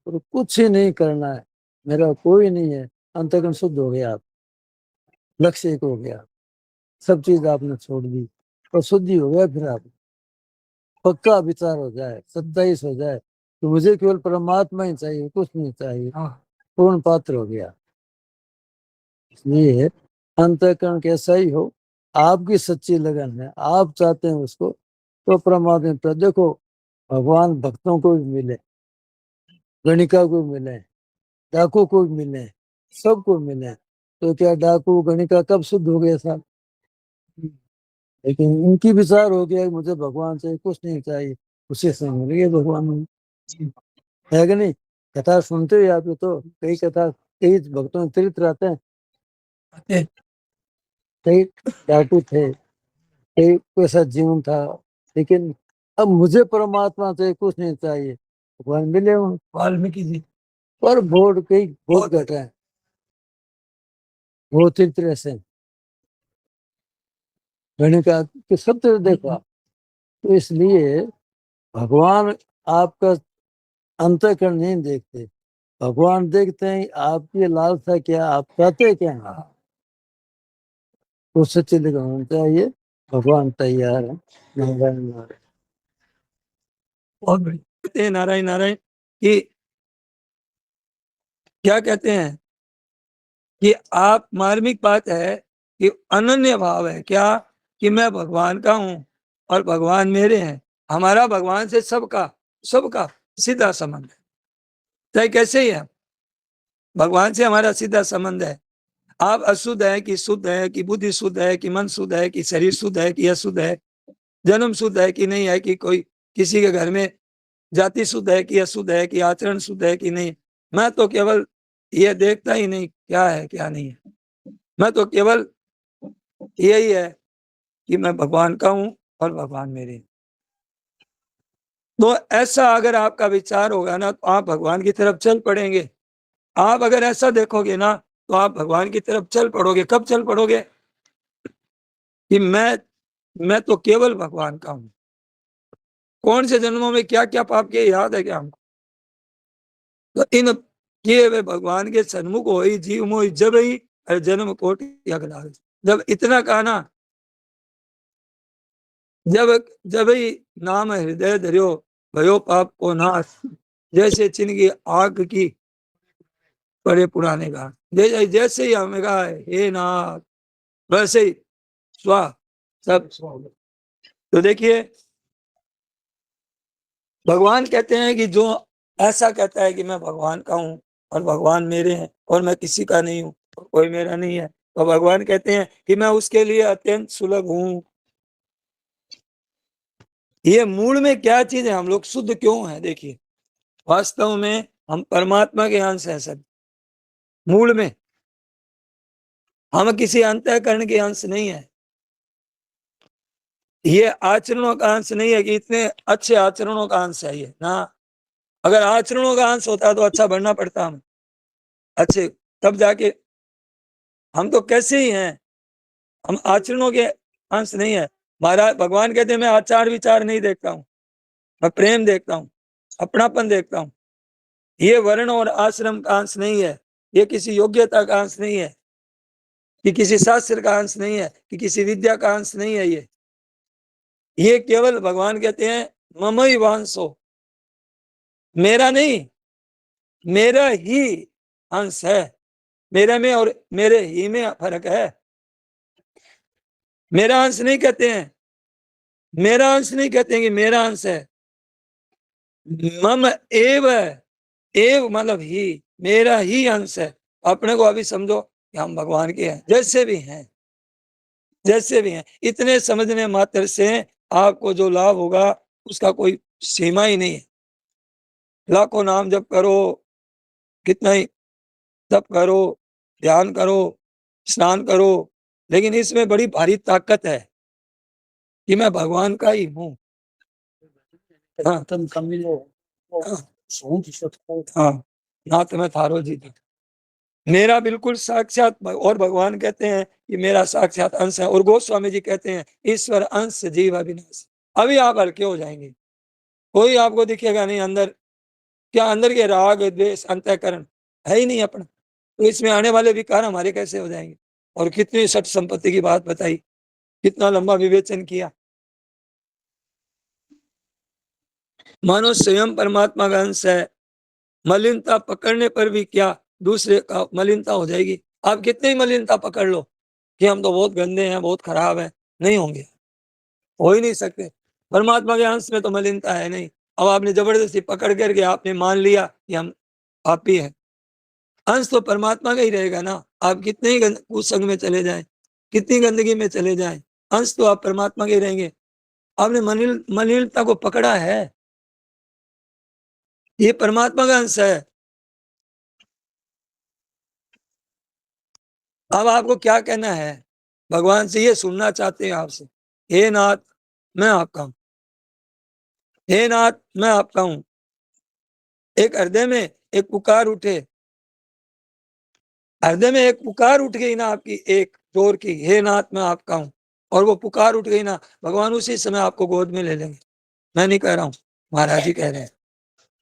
और कुछ ही नहीं करना है, मेरा कोई नहीं है, अंतःकरण शुद्ध हो गया, आप लक्ष्य एक हो गया, सब चीज आपने छोड़ दी और शुद्धि हो गया। फिर आप पक्का विचार हो जाए, सत्ताईस हो जाए तो मुझे केवल परमात्मा ही चाहिए, कुछ नहीं चाहिए, पूर्ण पात्र हो गया। इसलिए अंतःकरण कैसा ही हो, आपकी सच्ची लगन है, आप चाहते हैं उसको, तो परमात्मा पर देखो। भगवान भक्तों को भी मिले, गणिका को भी मिले, डाकू को भी मिले, सबको मिले। तो क्या डाकू गणिका कब शुद्ध हो गए साहब? लेकिन उनकी विचार हो गया कि मुझे भगवान से कुछ नहीं चाहिए, उसी से मिल गए भगवान, है कि नहीं? कथा सुनते हो आप? तो कई कथा, कई भक्तों में तीर्थ रहते हैं, कई डाकू थे, कई कैसा जीवन था, लेकिन अब मुझे परमात्मा से कुछ नहीं चाहिए, भगवान मिले वहां वाल्मीकि जी। और बहुत कई बहुत घटा है, बहुत तीर्थ ऐसे गणिका के सब तरह देखा। तो इसलिए भगवान आपका अंतःकरण नहीं देखते, भगवान देखते हैं आपकी लालसा क्या, आप चाहते क्या हैं। वो सच्चे लगन होना चाहिए, भगवान तैयार है। नारायण नारायण। बहुत बढ़िया कहते हैं नारायण नारायण कि क्या कहते हैं कि आप मार्मिक बात है कि अनन्य भाव है क्या, कि मैं भगवान का हूं और भगवान मेरे हैं। हमारा भगवान से सबका सबका सीधा संबंध है, चाहे कैसे ही है, भगवान से हमारा सीधा संबंध है। आप अशुद्ध है कि शुद्ध है, कि बुद्धि शुद्ध है, कि मन शुद्ध है, कि शरीर शुद्ध है कि अशुद्ध है, जन्म शुद्ध है कि नहीं है, कि कोई किसी के घर में जाति शुद्ध है कि अशुद्ध है, कि आचरण शुद्ध है कि नहीं, मैं तो केवल ये देखता ही नहीं क्या है क्या नहीं है। मैं तो केवल यही है कि मैं भगवान का हूं और भगवान मेरे हैं। तो ऐसा अगर आपका विचार होगा ना तो आप भगवान की तरफ चल पड़ेंगे। आप अगर ऐसा देखोगे ना तो आप भगवान की तरफ चल पड़ोगे। कब चल पड़ोगे? कि मैं तो केवल भगवान का हूं। कौन से जन्मों में क्या क्या पाप किए याद है क्या हमको? तो इन किए हुए भगवान के सन्मुख हो ही जीव मोहि जब ही जन्म कोटि अगलावे। जब इतना कहा ना, जब जब ही नाम हृदय धर्यो भयो पाप को नाश, जैसे चिन्ह आग की पड़े पुराने घाट। जैसे ही हमें कहा हे नाथ, वैसे ही स्वा सब। तो देखिए भगवान कहते हैं कि जो ऐसा कहता है कि मैं भगवान का हूं और भगवान मेरे हैं और मैं किसी का नहीं हूं और कोई मेरा नहीं है, तो भगवान कहते हैं कि मैं उसके लिए अत्यंत सुलभ हूं। ये मूल में क्या चीज है, हम लोग शुद्ध क्यों है? देखिए वास्तव में हम परमात्मा के अंश है सब। मूल में हम किसी अंतःकरण के अंश नहीं है। ये आचरणों का अंश नहीं है कि इतने अच्छे आचरणों का अंश है ये ना। अगर आचरणों का अंश होता तो अच्छा बढ़ना पड़ता हम अच्छे, तब जाके। हम तो कैसे ही हैं, हम आचरणों के अंश नहीं है। महाराज भगवान कहते हैं मैं आचार विचार नहीं देखता हूं, मैं प्रेम देखता हूं, अपनापन देखता हूं। ये वर्ण और आश्रम का अंश नहीं है, ये किसी योग्यता का अंश नहीं है, कि किसी शास्त्र का अंश नहीं है, कि किसी विद्या का अंश नहीं है। ये केवल भगवान कहते हैं ममई वांसो, मेरा नहीं, मेरा ही अंश है। मेरे में और मेरे ही में फर्क है। मेरा अंश नहीं कहते हैं, मेरा अंश नहीं कहते हैं कि मेरा अंश है। मम एव, एव मतलब ही, मेरा ही अंश है। अपने को अभी समझो कि हम भगवान के हैं, जैसे भी हैं, जैसे भी हैं। इतने समझने मात्र से आपको जो लाभ होगा उसका कोई सीमा ही नहीं है। लाखों नाम जप करो, कितना ही तप करो, ध्यान करो, स्नान करो, लेकिन इसमें बड़ी भारी ताकत है कि मैं भगवान का ही हूँ। हाँ, हाँ, नाथ में थारो जी था। मेरा बिल्कुल साक्षात और भगवान कहते हैं कि मेरा साक्षात अंश है। और गोस्वामी जी कहते हैं ईश्वर अंश जीव अविनाश। अभी आप हल्के हो जाएंगे, कोई आपको दिखेगा नहीं। अंदर क्या, अंदर के राग द्वेष अंतःकरण है ही नहीं अपना, तो इसमें आने वाले विकार हमारे कैसे हो जाएंगे। और कितनी सठ संपत्ति की बात बताई, कितना लंबा विवेचन किया। मानो स्वयं परमात्मा का अंश है, मलिनता पकड़ने पर भी क्या दूसरे का मलिनता हो जाएगी। आप कितनी मलिनता पकड़ लो कि हम तो बहुत गंदे हैं, बहुत खराब है, नहीं होंगे, हो ही नहीं सकते। परमात्मा के अंश में तो मलिनता है नहीं। अब आपने जबरदस्ती पकड़ करके आपने मान लिया कि हम पापी हैं, अंश तो परमात्मा का ही रहेगा ना। आप कितने ही कुसंग में चले जाएं, कितनी गंदगी में चले जाएं, अंश तो आप परमात्मा के ही रहेंगे। आपने मलिनता को पकड़ा है, ये परमात्मा का अंश है। अब आपको क्या कहना है, भगवान से ये सुनना चाहते हैं आपसे, हे नाथ मैं आपका हूं, हे नाथ मैं आपका हूं। एक हृदय में एक पुकार उठे, हृदय में एक पुकार उठ गई ना आपकी, एक जोर की, हे नाथ मैं आपका हूं, और वो पुकार उठ गई ना, भगवान उसी समय आपको गोद में ले लेंगे। मैं नहीं कह रहा हूं, महाराज जी कह रहे हैं।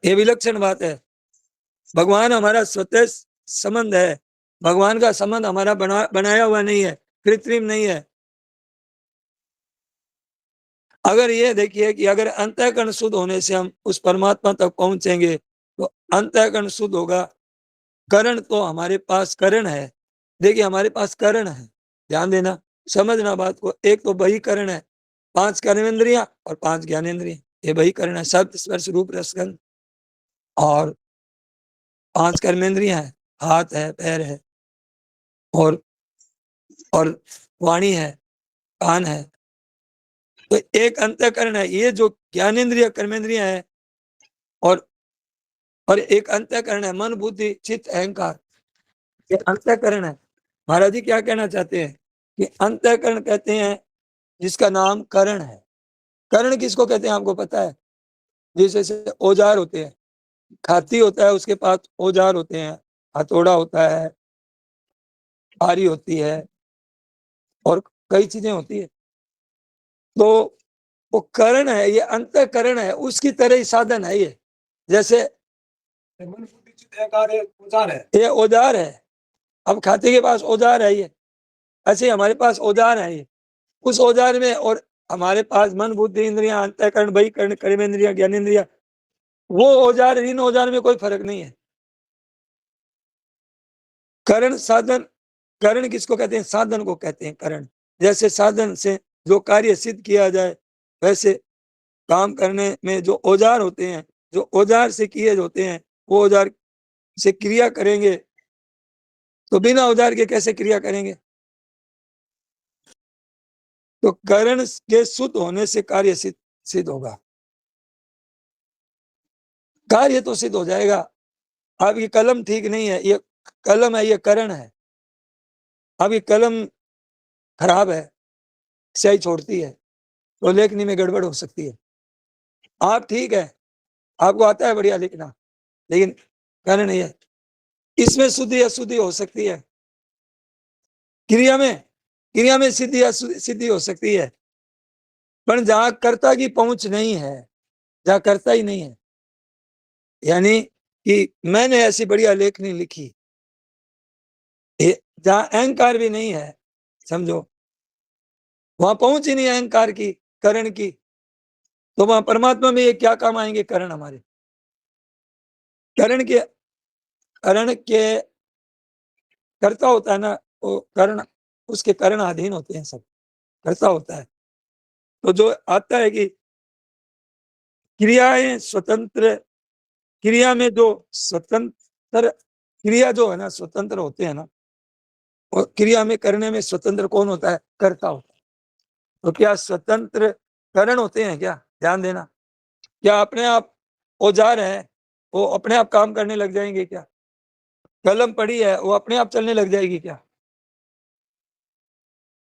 ये विलक्षण बात है। भगवान हमारा स्वतः संबंध है। भगवान का संबंध हमारा बनाया हुआ नहीं है, कृत्रिम नहीं है। अगर ये देखिए कि अगर अंतःकरण शुद्ध होने से हम उस परमात्मा तक पहुंचेंगे तो अंतःकरण शुद्ध होगा। करण तो हमारे पास करण है, देखिए हमारे पास करण है, ध्यान देना, समझना बात को। एक तो बहिकरण है, 5 कर्मेंद्रियां और 5 ज्ञानेंद्रियां, ये बहिकरण है, शब्द स्पर्श रूप रसगंध। और 5 कर्मेंद्रियां है, हाथ है, पैर है, और और वाणी है, कान है। तो एक अंतःकरण है, ये जो ज्ञानेंद्रिय कर्मेंद्रियां है, और एक अंतःकरण है, मन बुद्धि चित्त अहंकार, ये अंतःकरण है। महाराज जी क्या कहना चाहते हैं कि अंतःकरण कहते हैं जिसका नाम करण है। करण किसको कहते हैं आपको पता है? जैसे औजार होते हैं, हाथी होता है उसके पास औजार होते हैं, हथौड़ा होता है, आरी होती है, और कई चीजें होती है। तो वो करण है, ये अंतःकरण है, उसकी तरह ही साधन है ये। जैसे ये औजार है, अब खाते के पास औजार है ये, ऐसे हमारे पास औजार है ये। उस औजार में और हमारे पास मन बुद्धि इंद्रियां अंतःकरण बहिकरण कर्मेंद्रियां ज्ञानेंद्रियां, वो औजार, इन औजार में कोई फर्क नहीं है। करण साधन, करण किसको कहते हैं? साधन को कहते हैं करण। जैसे साधन से जो कार्य सिद्ध किया जाए, वैसे काम करने में जो औजार होते हैं, जो औजार से किए होते हैं, वो औजार से क्रिया करेंगे तो बिना औजार के कैसे क्रिया करेंगे? तो करण के शुद्ध होने से कार्य सिद्ध होगा, कार्य तो सिद्ध हो जाएगा। आपकी कलम ठीक नहीं है, ये कलम है, ये करण है। आपकी कलम खराब है, स्याही छोड़ती है, तो लेखनी में गड़बड़ हो सकती है। आप ठीक है, आपको आता है बढ़िया लिखना, लेकिन करण ये, इसमें शुद्धि अशुद्धि हो सकती है। क्रिया में, क्रिया में सिद्धि असिद्धि हो सकती है, पर जहां कर्ता की पहुंच नहीं है, जहां कर्ता ही नहीं है, यानी कि मैंने ऐसी बढ़िया लेखनी लिखी, जहां अहंकार भी नहीं है, समझो वहां पहुंच ही नहीं अहंकार की, करण की, तो वहां परमात्मा में ये क्या काम आएंगे करण हमारे? करण के, करण के कर्ता होता है ना, वो करण, उसके करण अधीन होते हैं, सब कर्ता होता है। तो जो आता है कि क्रियाएं स्वतंत्र, क्रिया में जो स्वतंत्र, क्रिया जो है ना स्वतंत्र होते हैं ना, और क्रिया में करने में स्वतंत्र कौन होता है? कर्ता होता है। तो क्या स्वतंत्र करण होते हैं क्या? ध्यान देना। क्या अपने आप औजार है वो अपने आप काम करने लग जाएंगे क्या? कलम पड़ी है वो अपने आप चलने लग जाएगी क्या?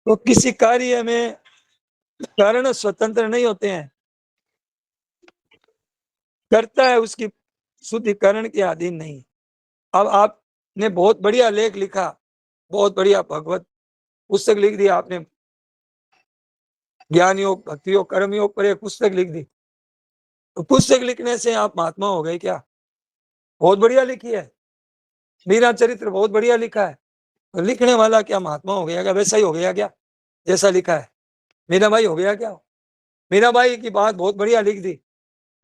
तो किसी कार्य में कारण स्वतंत्र नहीं होते हैं, करता है उसकी शुद्धिकरण के अधीन नहीं। अब आपने बहुत बढ़िया लेख लिखा, बहुत बढ़िया भगवत पुस्तक लिख दी आपने, ज्ञान योग, भक्ति योग, कर्म योग पर एक पुस्तक लिख दी, तो पुस्तक लिखने से आप महात्मा हो गए क्या? बहुत बढ़िया लिखी है, मीरा चरित्र बहुत बढ़िया लिखा है, तो लिखने वाला क्या महात्मा हो गया क्या? वैसा ही हो गया क्या जैसा लिखा है? मीरा भाई हो गया क्या? मीरा भाई की बात बहुत बढ़िया लिख दी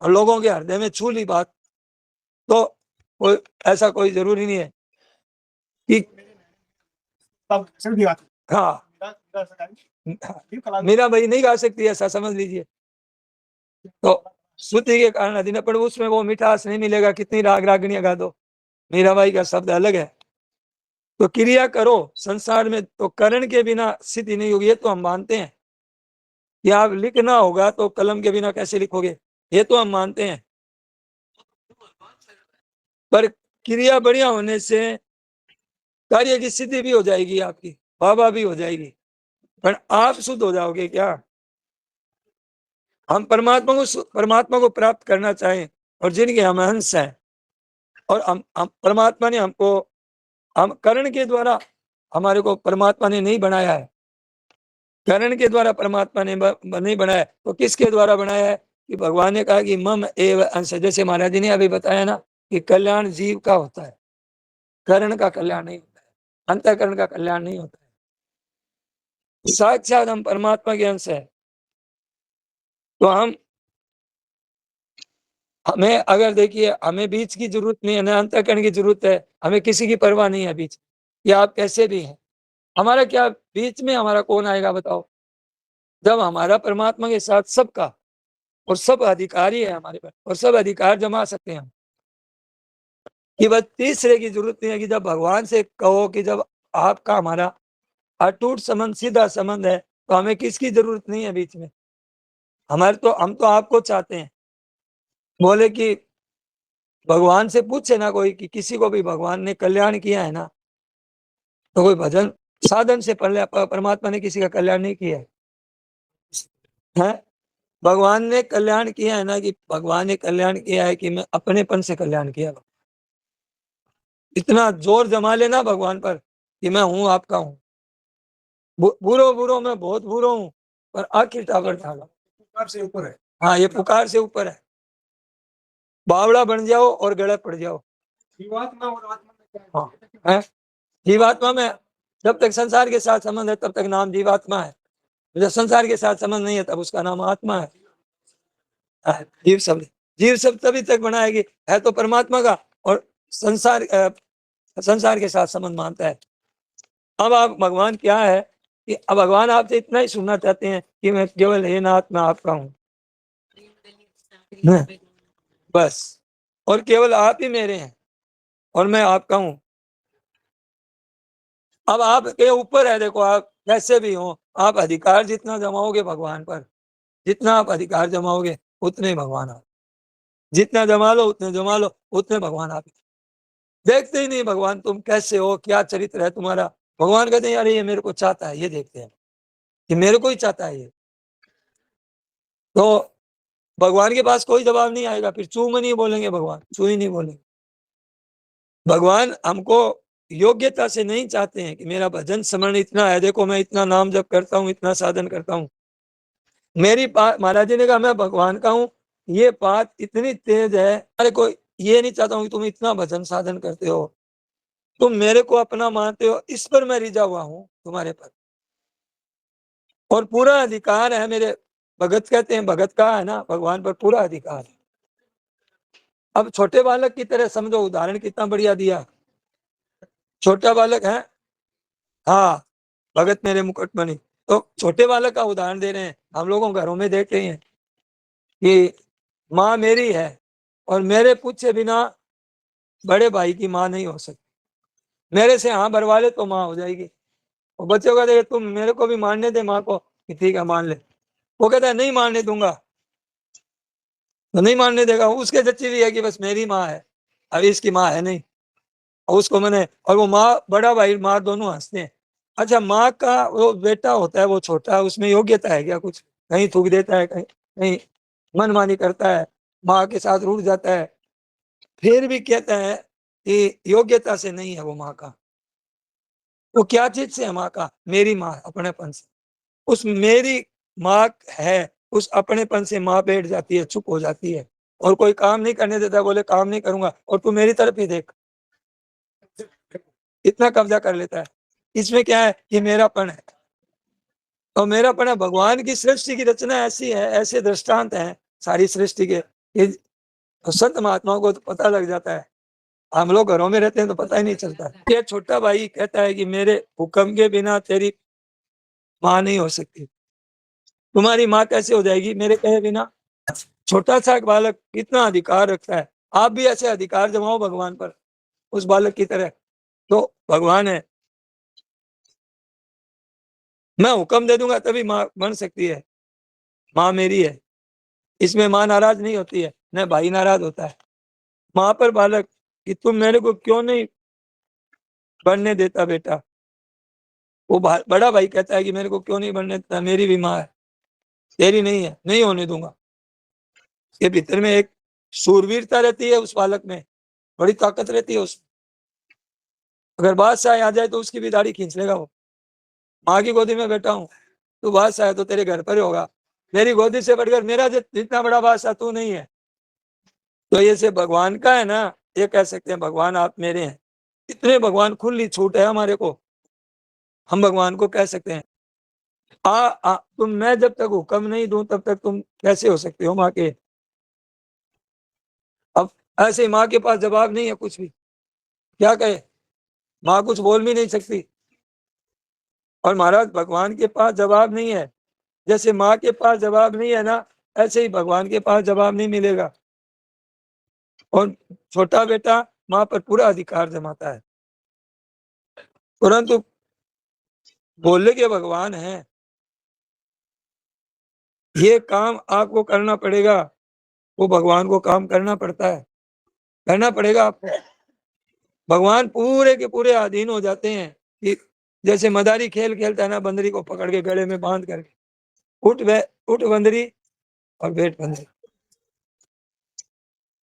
और लोगों के हृदय में छू ली बात, तो कोई ऐसा कोई जरूरी नहीं है कि हाँ मीरा भाई नहीं गा सकती, ऐसा समझ लीजिए। तो श्रुति के कारण अधीन, पर उसमें वो मिठास नहीं मिलेगा कितनी राग रागनियां गा दो, मीरा भाई का शब्द अलग है। तो क्रिया करो संसार में, तो करण के बिना सिद्धि नहीं होगी, ये तो हम मानते हैं कि आप लिखना होगा तो कलम के बिना कैसे लिखोगे, ये तो हम मानते हैं। पर क्रिया बढ़िया होने से कार्य की सिद्धि भी हो जाएगी, आपकी बाबा भी हो जाएगी, पर आप शुद्ध हो जाओगे क्या? हम परमात्मा को प्राप्त करना चाहें, और जिनके हम अंश हैं, और हम परमात्मा ने हमको, हम करण के द्वारा हमारे को परमात्मा ने नहीं बनाया है, करण के द्वारा परमात्मा ने नहीं बनाया, तो किसके द्वारा बनाया है? कि भगवान ने कहा कि मम एव अंश, जैसे महाराज जी ने अभी बताया ना कि कल्याण जीव का होता है, करण का कल्याण नहीं होता है, अंतःकरण का कल्याण नहीं होता है। साक्षात हम परमात्मा के अंश है, तो हमें अगर देखिए, हमें बीच की जरूरत नहीं है ना अंतःकरण की जरूरत है, हमें किसी की परवाह नहीं है बीच, या आप कैसे भी हैं, हमारा क्या बीच में हमारा कौन आएगा बताओ? जब हमारा परमात्मा के साथ सबका, और सब अधिकारी है हमारे पास, और सब अधिकार जमा सकते हैं हम, कि बस तीसरे की जरूरत नहीं है। कि जब भगवान से कहो कि जब आपका हमारा अटूट संबंध, सीधा संबंध है, तो हमें किसकी जरूरत नहीं है बीच में। हमारे तो, हम तो आपको चाहते हैं। बोले कि भगवान से पूछे ना कोई कि किसी को भी भगवान ने कल्याण किया है ना, तो कोई भजन साधन से परमात्मा ने किसी का कल्याण नहीं किया है। भगवान ने कल्याण किया है ना, कि भगवान ने कल्याण किया है कि मैं अपनेपन से कल्याण किया। इतना जोर जमा लेना भगवान पर कि मैं हूं, आपका हूं, बुरो बुरो मैं बहुत बुरो हूं, पर आखिर टावर ठाला, पुकार से ऊपर है। हाँ, ये पुकार से ऊपर है। बावड़ा बन जाओ और गड़े पड़ जाओ। जीवात्मा और आत्मा में क्या है? हाँ, जीवात्मा में जब तक संसार के साथ संबंध है तब तक नाम जीवात्मा है, जब संसार के साथ संबंध नहीं है तब उसका नाम आत्मा है। जीव शब्द, जीव शब्द तभी तक बनाएगी, है तो परमात्मा का, और संसार संसार के साथ संबंध मानता है। अब आप भगवान क्या है कि अब भगवान आपसे इतना ही सुनना चाहते हैं कि मैं केवल हे नाथ मैं आपका हूं, बस, और केवल आप ही मेरे हैं और मैं आपका हूं। अब आपके ऊपर है, देखो आप कैसे भी हो, आप अधिकार जितना जमाओगे भगवान पर, जितना आप अधिकार जमाओगे उतने भगवान आप, जितना जमा लो उतने जमा लो उतने भगवान आप। देखते ही नहीं भगवान तुम कैसे हो, क्या चरित्र है तुम्हारा, भगवान कहते हैं यार ये मेरे को चाहता है, ये देखते हैं कि मेरे को ही चाहता है ये। तो भगवान के पास कोई जवाब नहीं आएगा, फिर चू में नहीं बोलेंगे, भगवान चू ही नहीं बोलेंगे। भगवान हमको योग्यता से नहीं चाहते हैं कि मेरा भजन स्मरण इतना है, देखो मैं इतना नाम जप करता हूँ, इतना साधन करता हूँ, मेरी बात महाराज जी ने कहा मैं भगवान का हूँ, ये बात इतनी तेज है। अरे कोई ये नहीं चाहता हूँ कि तुम इतना भजन साधन करते हो, तुम मेरे को अपना मानते हो, इस पर मैं रिझा हुआ हूँ तुम्हारे पर, और पूरा अधिकार है मेरे। भगत कहते हैं भगत का है ना भगवान पर पूरा अधिकार है। अब छोटे बालक की तरह समझो, उदाहरण कितना बढ़िया दिया। छोटा बालक है, हाँ, भगत मेरे मुकुट मणि, तो छोटे बालक का उदाहरण दे रहे हैं। हम लोगों घरों में देख रहे हैं कि माँ मेरी है और मेरे पूछे बिना बड़े भाई की माँ नहीं हो सकती। मेरे से हाँ भरवा ले तो माँ हो जाएगी। और बच्चों का देखे तुम मेरे को भी मानने दे माँ को, कि ठीक है मान ले। वो कहता है नहीं मानने दूंगा, तो नहीं मानने देगा। उसके जच्ची भी है कि बस मेरी माँ है, अभी इसकी माँ है नहीं। और उसको मैंने, और वो माँ बड़ा भाई माँ दोनों हंसते हैं। अच्छा, माँ का वो बेटा होता है वो छोटा है, उसमें योग्यता है क्या कुछ? कहीं थूक देता है, कहीं कहीं मनमानी करता है, माँ के साथ रूठ जाता है, फिर भी कहता है कि योग्यता से नहीं है वो माँ का। वो क्या चीज से है माँ का? मेरी माँ, अपनेपन से। उस मेरी माँ है, उस अपनेपन से माँ बैठ जाती है, चुप हो जाती है, और कोई काम नहीं करने देता, बोले काम नहीं करूंगा, और तू मेरी तरफ ही देख, इतना कब्जा कर लेता है। इसमें क्या है? ये मेरापन है। और मेरापन है। भगवान की सृष्टि की रचना ऐसी है, ऐसे दृष्टांत हैं सारी सृष्टि के, ये संत महात्माओं को तो पता लग जाता है। हम लोग घरों में रहते हैं तो पता ही नहीं चलता। ये छोटा भाई कहता है कि मेरे हुक्म के बिना तेरी माँ नहीं हो सकती। तुम्हारी माँ कैसे हो जाएगी मेरे कहे बिना? छोटा सा बालक कितना अधिकार रखता है। आप भी ऐसे अधिकार जमाओ भगवान पर, उस बालक की तरह। तो भगवान है, मैं हुक्म दे दूंगा तभी माँ बन सकती है। माँ मेरी है, इसमें माँ नाराज नहीं होती है, न भाई नाराज होता है। माँ पर बालक कि तुम मेरे को क्यों नहीं बनने देता बेटा? वो बड़ा भाई कहता है कि मेरे को क्यों नहीं बनने देता, मेरी भी माँ है, तेरी नहीं है, नहीं होने दूंगा। इसके भीतर में एक शूरवीरता रहती है उस बालक में, बड़ी ताकत रहती है उसमें। अगर बादशाह आ जाए तो उसकी भी दाढ़ी खींच लेगा वो। माँ की गोदी में बैठा हूँ, तू बादशाह है तो तेरे घर पर ही होगा, मेरी गोदी से बढ़कर मेरा जितना बड़ा बादशाह तू नहीं है। तो ये से भगवान का है ना, ये कह सकते हैं भगवान आप मेरे हैं। इतने भगवान खुली छूट है हमारे को, हम भगवान को कह सकते हैं तुम, मैं जब तक हुक्म नहीं दूं तब तक तुम कैसे हो सकते हो माँ के? अब ऐसे माँ के पास जवाब नहीं है कुछ भी, क्या कहे? माँ कुछ बोल भी नहीं सकती। और महाराज भगवान के पास जवाब नहीं है, जैसे माँ के पास जवाब नहीं है ना, ऐसे ही भगवान के पास जवाब नहीं मिलेगा। और छोटा बेटा माँ पर पूरा अधिकार जमाता है, परंतु बोले के भगवान है, ये काम आपको करना पड़ेगा। वो भगवान को काम करना पड़ता है, करना पड़ेगा आपको। भगवान पूरे के पूरे अधीन हो जाते हैं कि जैसे मदारी खेल खेलता है ना, बंदरी को पकड़ के गले में बांध करके, उठ बंदरी और बैठ बंदरी।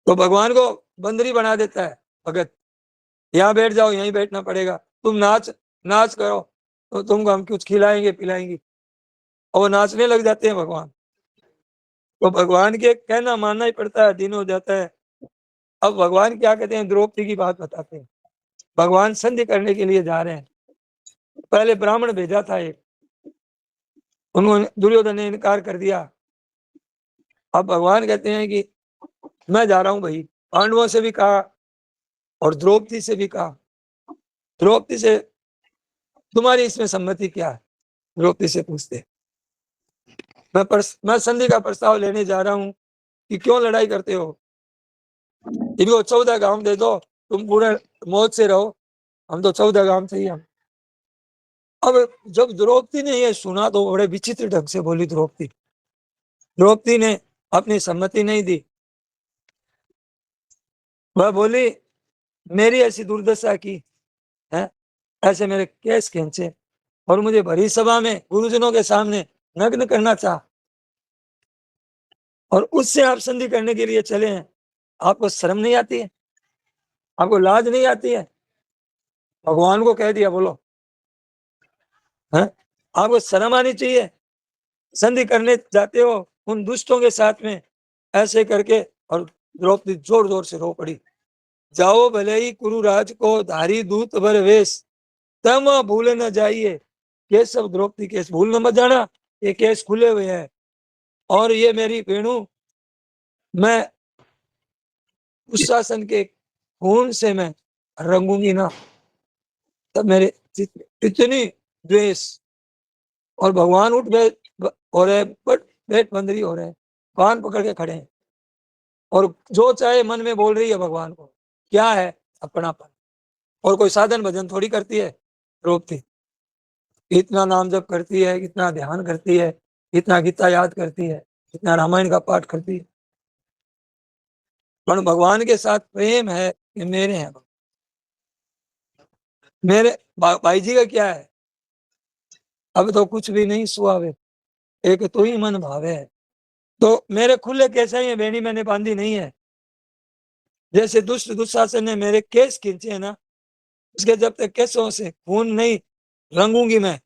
तो भगवान को बंदरी बना देता है भगत, यहाँ बैठ जाओ, यहीं बैठना पड़ेगा, तुम नाच नाच करो तो तुमको हम कुछ खिलाएंगे पिलाएंगे। और वो नाचने लग जाते हैं भगवान। तो भगवान के कहना मानना ही पड़ता है, अधीन हो जाता है। अब भगवान क्या कहते हैं, द्रौपदी की बात बताते हैं। भगवान संधि करने के लिए जा रहे हैं, पहले ब्राह्मण भेजा था एक, उन्होंने, दुर्योधन ने इनकार कर दिया। अब भगवान कहते हैं कि मैं जा रहा हूं भाई। पांडवों से भी कहा और द्रौपदी से भी कहा। द्रौपदी से तुम्हारी इसमें सम्मति क्या है? द्रौपदी से पूछते, मैं संधि का प्रस्ताव लेने जा रहा हूं कि क्यों लड़ाई करते हो, इनको 14 गांव दे दो, तुम पूरे मौज से रहो, हम तो 14 गांव चाहिए हम। अब जब द्रौपदी ने ये सुना तो बड़े विचित्र ढंग से बोली द्रौपदी। द्रौपदी ने अपनी सम्मति नहीं दी। वह बोली मेरी ऐसी दुर्दशा की है, ऐसे मेरे केस खींचे और मुझे भरी सभा में गुरुजनों के सामने नग्न करना चाह, और उससे आप संधि करने के लिए चले हैं। आपको शर्म नहीं आती है? आपको लाज नहीं आती है? भगवान को कह दिया, बोलो है? आपको शर्म आनी चाहिए। संधि करने जाते हो उन दुष्टों के साथ में, ऐसे करके। और द्रौपदी जोर जोर से रो पड़ी। जाओ भले ही कुरुराज को धारी दूत भर वेश, तम भूल न जाइए केशव द्रौपदी केस। भूल न मत जाना, ये केस खुले हुए हैं, और ये मेरी वेणु मैं दुशासन के खून से मैं रंगूंगी ना, तब मेरे इतनी द्वेष। और भगवान उठ बैठ हो रहे, बट बैठ बंदरी हो रहे, कान पकड़ के खड़े हैं। और जो चाहे मन में बोल रही है भगवान को, क्या है? अपनापन। और कोई साधन भजन थोड़ी करती है द्रौपदी, इतना नाम जप करती है, इतना ध्यान करती है, इतना गीता याद करती है, इतना रामायण का पाठ करती है, पर भगवान के साथ प्रेम है कि मेरे हैं, मेरे भाई जी का क्या है? अब तो कुछ भी नहीं सुहावे, एक तो ही मन भावे है। तो मेरे खुले कैसे ही बेनी मैंने बांधी नहीं है। जैसे दुष्ट दुशासन ने मेरे केस खींचे है ना, उसके जब तक केसों से खून नहीं रंगूंगी मैं,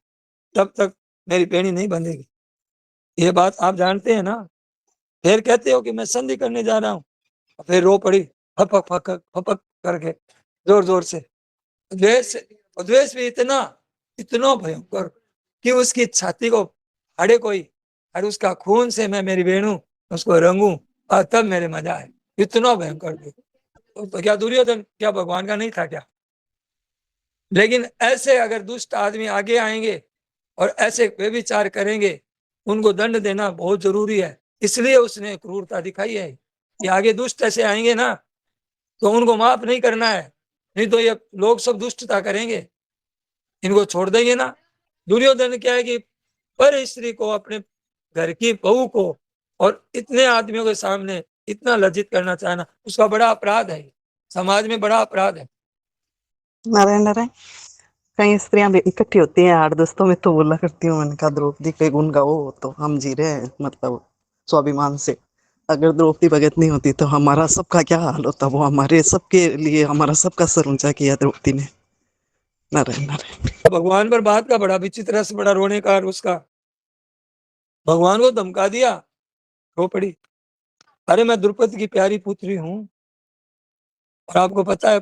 तब तक मेरी बेनी नहीं बंधेगी। ये बात आप जानते हैं ना। फिर कहते हो कि मैं संधि करने जा रहा हूँ, फिर रो पड़ी फपक फपक फपक करके, जोर जोर से। द्वेष, द्वेष भी इतना इतना भयंकर कि उसकी छाती को फाड़े कोई, और उसका खून से मैं मेरी बेणु उसको रंगूं, और तब मेरे मजा आए। इतना भयंकर भी। तो क्या दुर्योधन क्या भगवान का नहीं था क्या? लेकिन ऐसे अगर दुष्ट आदमी आगे आएंगे और ऐसे व्यभिचार करेंगे, उनको दंड देना बहुत जरूरी है। इसलिए उसने क्रूरता दिखाई है कि आगे दुष्ट ऐसे आएंगे ना, तो उनको माफ नहीं करना है, नहीं तो ये लोग सब दुष्टता करेंगे, इनको छोड़ देंगे ना। दुर्योधन क्या है कि पर स्त्री को, अपने घर की बहू को और इतने आदमियों के सामने इतना लज्जित करना चाहना, उसका बड़ा अपराध है, समाज में बड़ा अपराध है। नारायण नारायण। कई स्त्रियां भी इकट्ठी होती हैं 8-10, तो मैं तो बोला करती हूँ, मैंने कहा द्रौपदी के गुण गाओ तो हम जी रहे हैं, मतलब स्वाभिमान से। अगर द्रौपदी भगत नहीं होती तो हमारा सबका क्या हाल होता। वो हमारे सबके लिए हमारा सबका सर ऊंचा किया द्रौपदी ने। नारायण नारायण। भगवान पर बात का बड़ा विचित्र से बड़ा रोने का, उसका भगवान को धमका दिया, रो पड़ी। अरे मैं द्रुपद की प्यारी पुत्री हूं, और आपको पता है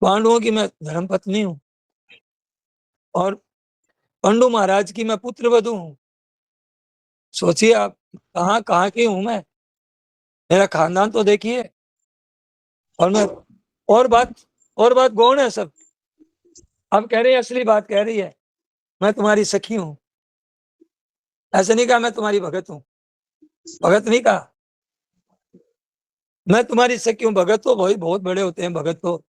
पांडवों की मैं धर्म पत्नी हूं, और पांडु महाराज की मैं पुत्र वधू हूं। सोचिए आप, कहाँ कहाँ की हूं मैं, मेरा खानदान तो देखिए। और मैं और बात गौण है सब। अब कह रही है, असली बात कह रही है, मैं तुम्हारी सखी हूं। ऐसे नहीं कहा मैं तुम्हारी भगत हूं, भगत नहीं कहा, मैं तुम्हारी सखी हूं। भगत तो भाई बहुत बड़े होते हैं, भगत तो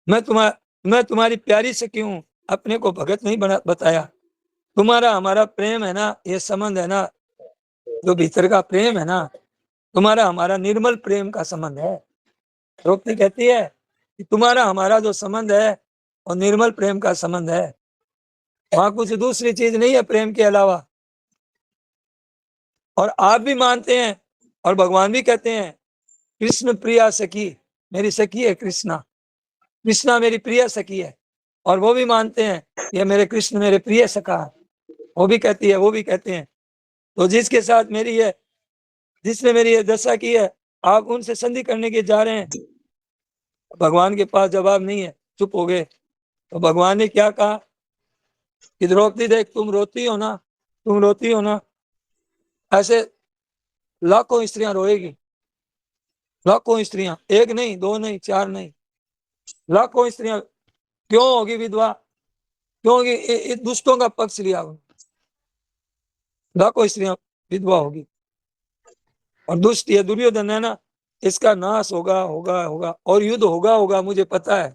मैं तुम्हारी प्यारी सखी हूं, अपने को भगत नहीं बताया। तुम्हारा हमारा प्रेम है ना, ये संबंध है ना, जो भीतर का प्रेम है ना, तुम्हारा हमारा निर्मल प्रेम का संबंध है। द्रौपदी कहती है कि तुम्हारा हमारा जो संबंध है वो निर्मल प्रेम का संबंध है, वहां कुछ दूसरी चीज नहीं है प्रेम के अलावा। और आप भी मानते हैं, और भगवान भी कहते हैं, कृष्ण प्रिया सखी, मेरी सखी है कृष्णा, कृष्णा मेरी प्रिय सखी है। और वो भी मानते हैं, ये मेरे कृष्ण मेरे प्रिय सखा है, वो भी कहती है, वो भी कहते हैं। तो जिसके साथ मेरी है, जिसने मेरी ये दशा की है, आप उनसे संधि करने के जा रहे हैं। भगवान के पास जवाब नहीं है, चुप हो गए। तो भगवान ने क्या कहा कि द्रौपदी देख, तुम रोती हो ना, तुम रोती हो ना, ऐसे लाखों स्त्रियां रोएगी, लाखों स्त्रियां, एक नहीं, दो नहीं, चार नहीं, लाखों स्त्रियां। क्यों होगी विधवा? क्योंकि दुष्टों का पक्ष लिया, लाखों स्त्रियां विधवा होगी। और दुष्ट ये दुर्योधन है ना, इसका नाश होगा होगा होगा, और युद्ध होगा होगा, मुझे पता है।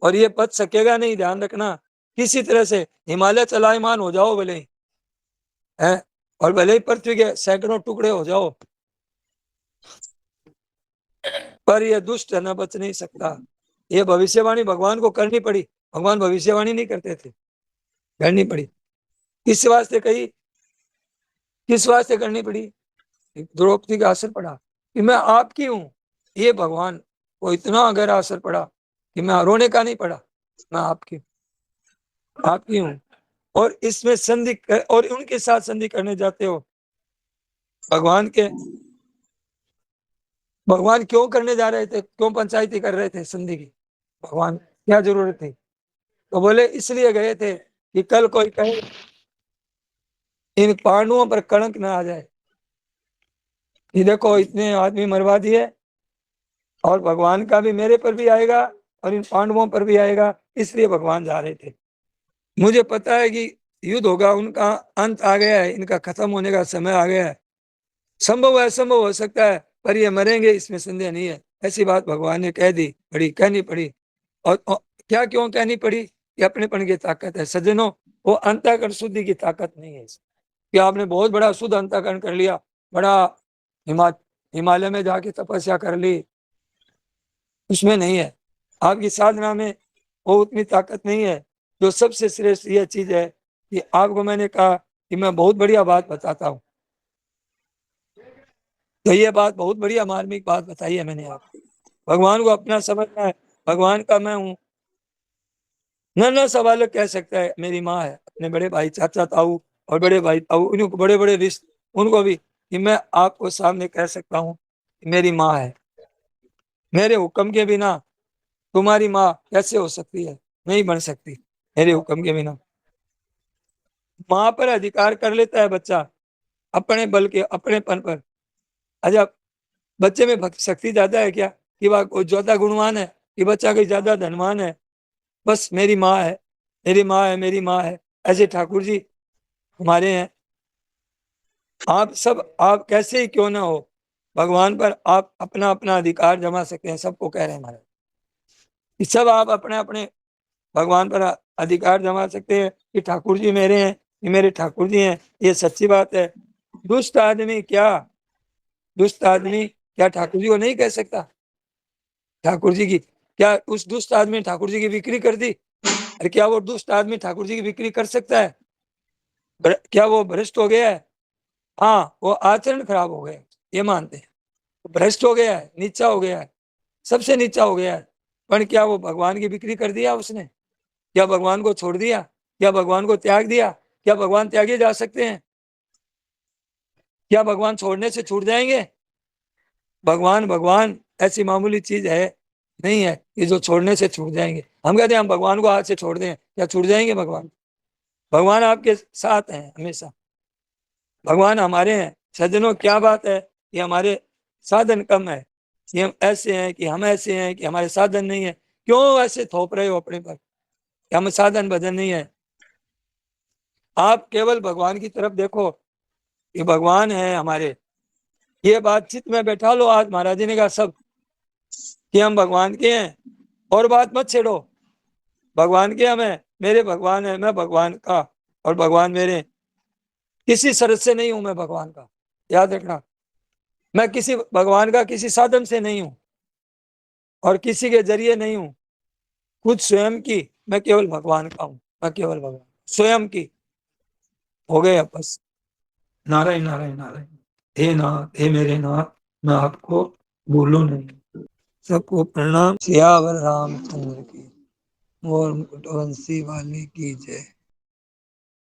और ये बच सकेगा नहीं, ध्यान रखना। किसी तरह से हिमालय चलायमान हो जाओ भले ही, है, और भले ही पृथ्वी के सैकड़ों टुकड़े हो जाओ, पर यह दुष्ट है ना, बच नहीं सकता। ये भविष्यवाणी भगवान को करनी पड़ी। भगवान भविष्यवाणी नहीं करते थे, करनी पड़ी। किस वास्ते कही, किस वास्ते करनी पड़ी? द्रौपदी का असर पड़ा कि मैं आपकी हूं। ये भगवान को इतना गहरा असर पड़ा कि मैं रोने का नहीं पड़ा, मैं आपकी हूं। और इसमें संधि और उनके साथ संधि करने जाते हो। भगवान क्यों करने जा रहे थे, क्यों पंचायती कर रहे थे संधि की? भगवान क्या जरूरत थी? तो बोले इसलिए गए थे कि कल कोई कहे इन पांडवों पर कलंक ना आ जाए, ये देखो इतने आदमी मरवा दिए, और भगवान का भी मेरे पर भी आएगा और इन पांडवों पर भी आएगा, इसलिए भगवान जा रहे थे। मुझे पता है कि युद्ध होगा, उनका अंत आ गया है, इनका खत्म होने का समय आ गया है। संभव असंभव हो सकता है, पर ये मरेंगे इसमें संदेह नहीं है। ऐसी बात भगवान ने कह दी, पड़ी कहनी पड़ी। और क्या क्यों कहनी पड़ी? ये अपनेपन की ताकत है सज्जनों, वो अंतःकरण शुद्धि की ताकत नहीं है कि आपने बहुत बड़ा शुद्ध अंतःकरण कर लिया, बड़ा हिमालय में जाके तपस्या कर ली, उसमें नहीं है। आपकी साधना में वो उतनी ताकत नहीं है। जो सबसे श्रेष्ठ यह चीज है कि आपको मैंने कहा कि मैं बहुत बढ़िया बात बताता हूं, तो ये बात बहुत बढ़िया मार्मिक बात बताई है मैंने आपको। भगवान को अपना समझना है, भगवान का मैं हूं। न सवाल कह सकता है मेरी माँ है, अपने बड़े भाई चाचा ताऊ और बड़े भाई ताऊ, उनको बड़े बड़े रिश्ते, उनको भी कि मैं आपको सामने कह सकता हूँ कि मेरी माँ है। मेरे हुक्म के बिना तुम्हारी माँ कैसे हो सकती है? नहीं बन सकती मेरे हुक्म के बिना। माँ पर अधिकार कर लेता है बच्चा अपने बल के, अपनेपन पर। अच्छा, बच्चे में भक्ति शक्ति ज्यादा है क्या? कि वह कोई ज्यादा गुणवान है, कि बच्चा कोई ज्यादा धनवान है? बस मेरी माँ है, मेरी माँ है, मेरी माँ है। ऐसे ठाकुर जी हमारे हैं। आप सब, आप कैसे ही क्यों ना हो, भगवान पर आप अपना अपना अधिकार जमा सकते हैं। सबको कह रहे हैं महाराज कि सब आप अपने अपने भगवान पर अधिकार जमा सकते हैं कि ठाकुर जी मेरे हैं, ये मेरे ठाकुर जी हैं। ये सच्ची बात है। दुष्ट आदमी क्या, दुष्ट आदमी क्या ठाकुर जी को नहीं कह सकता? ठाकुर जी की क्या, उस दुष्ट आदमी ने ठाकुर जी की बिक्री कर दी? अरे क्या वो दुष्ट आदमी ठाकुर जी की बिक्री कर सकता है? क्या वो भ्रष्ट हो गया है? हाँ, वो आचरण खराब हो गया, ये मानते हैं। भ्रष्ट हो गया है, नीचा हो गया है, सबसे नीचा हो गया है। पर क्या वो भगवान की बिक्री कर दिया उसने? क्या भगवान को छोड़ दिया? क्या भगवान को त्याग दिया? क्या भगवान त्यागे जा सकते हैं? क्या भगवान छोड़ने से छूट जाएंगे? भगवान भगवान ऐसी मामूली चीज है नहीं है कि जो छोड़ने से छूट जाएंगे। हम कहते हैं हम भगवान को हाथ से छोड़ दें, क्या छूट जाएंगे भगवान? भगवान आपके साथ हैं हमेशा, भगवान हमारे हैं। सज्जनों, क्या बात है कि हमारे साधन कम है, कि हम ऐसे हैं, कि हम ऐसे हैं, कि हमारे साधन नहीं है। क्यों ऐसे थोप रहे हो अपने पर कि हम साधन भजन नहीं है? आप केवल भगवान की तरफ देखो कि भगवान है हमारे। ये बातचीत में बैठा लो आज, महाराज जी ने कहा सब कि हम भगवान के हैं, और बात मत छेड़ो। भगवान के हम हैं, मेरे भगवान है, मैं भगवान का और भगवान मेरे। किसी शरत से नहीं हूं मैं भगवान का, याद रखना। मैं किसी भगवान का किसी साधन से नहीं हूं और किसी के जरिए नहीं हूं। खुद स्वयं की मैं केवल भगवान का हूं, मैं केवल भगवान स्वयं की। हो गए बस। नारायण नारायण नारायण। हे नाथ, हे मेरे नाथ, मैं आपको भूलूं नहीं। सबको प्रणाम। सियावर रामचंद्र की, मोर मुकुट वंशी वाली की जय।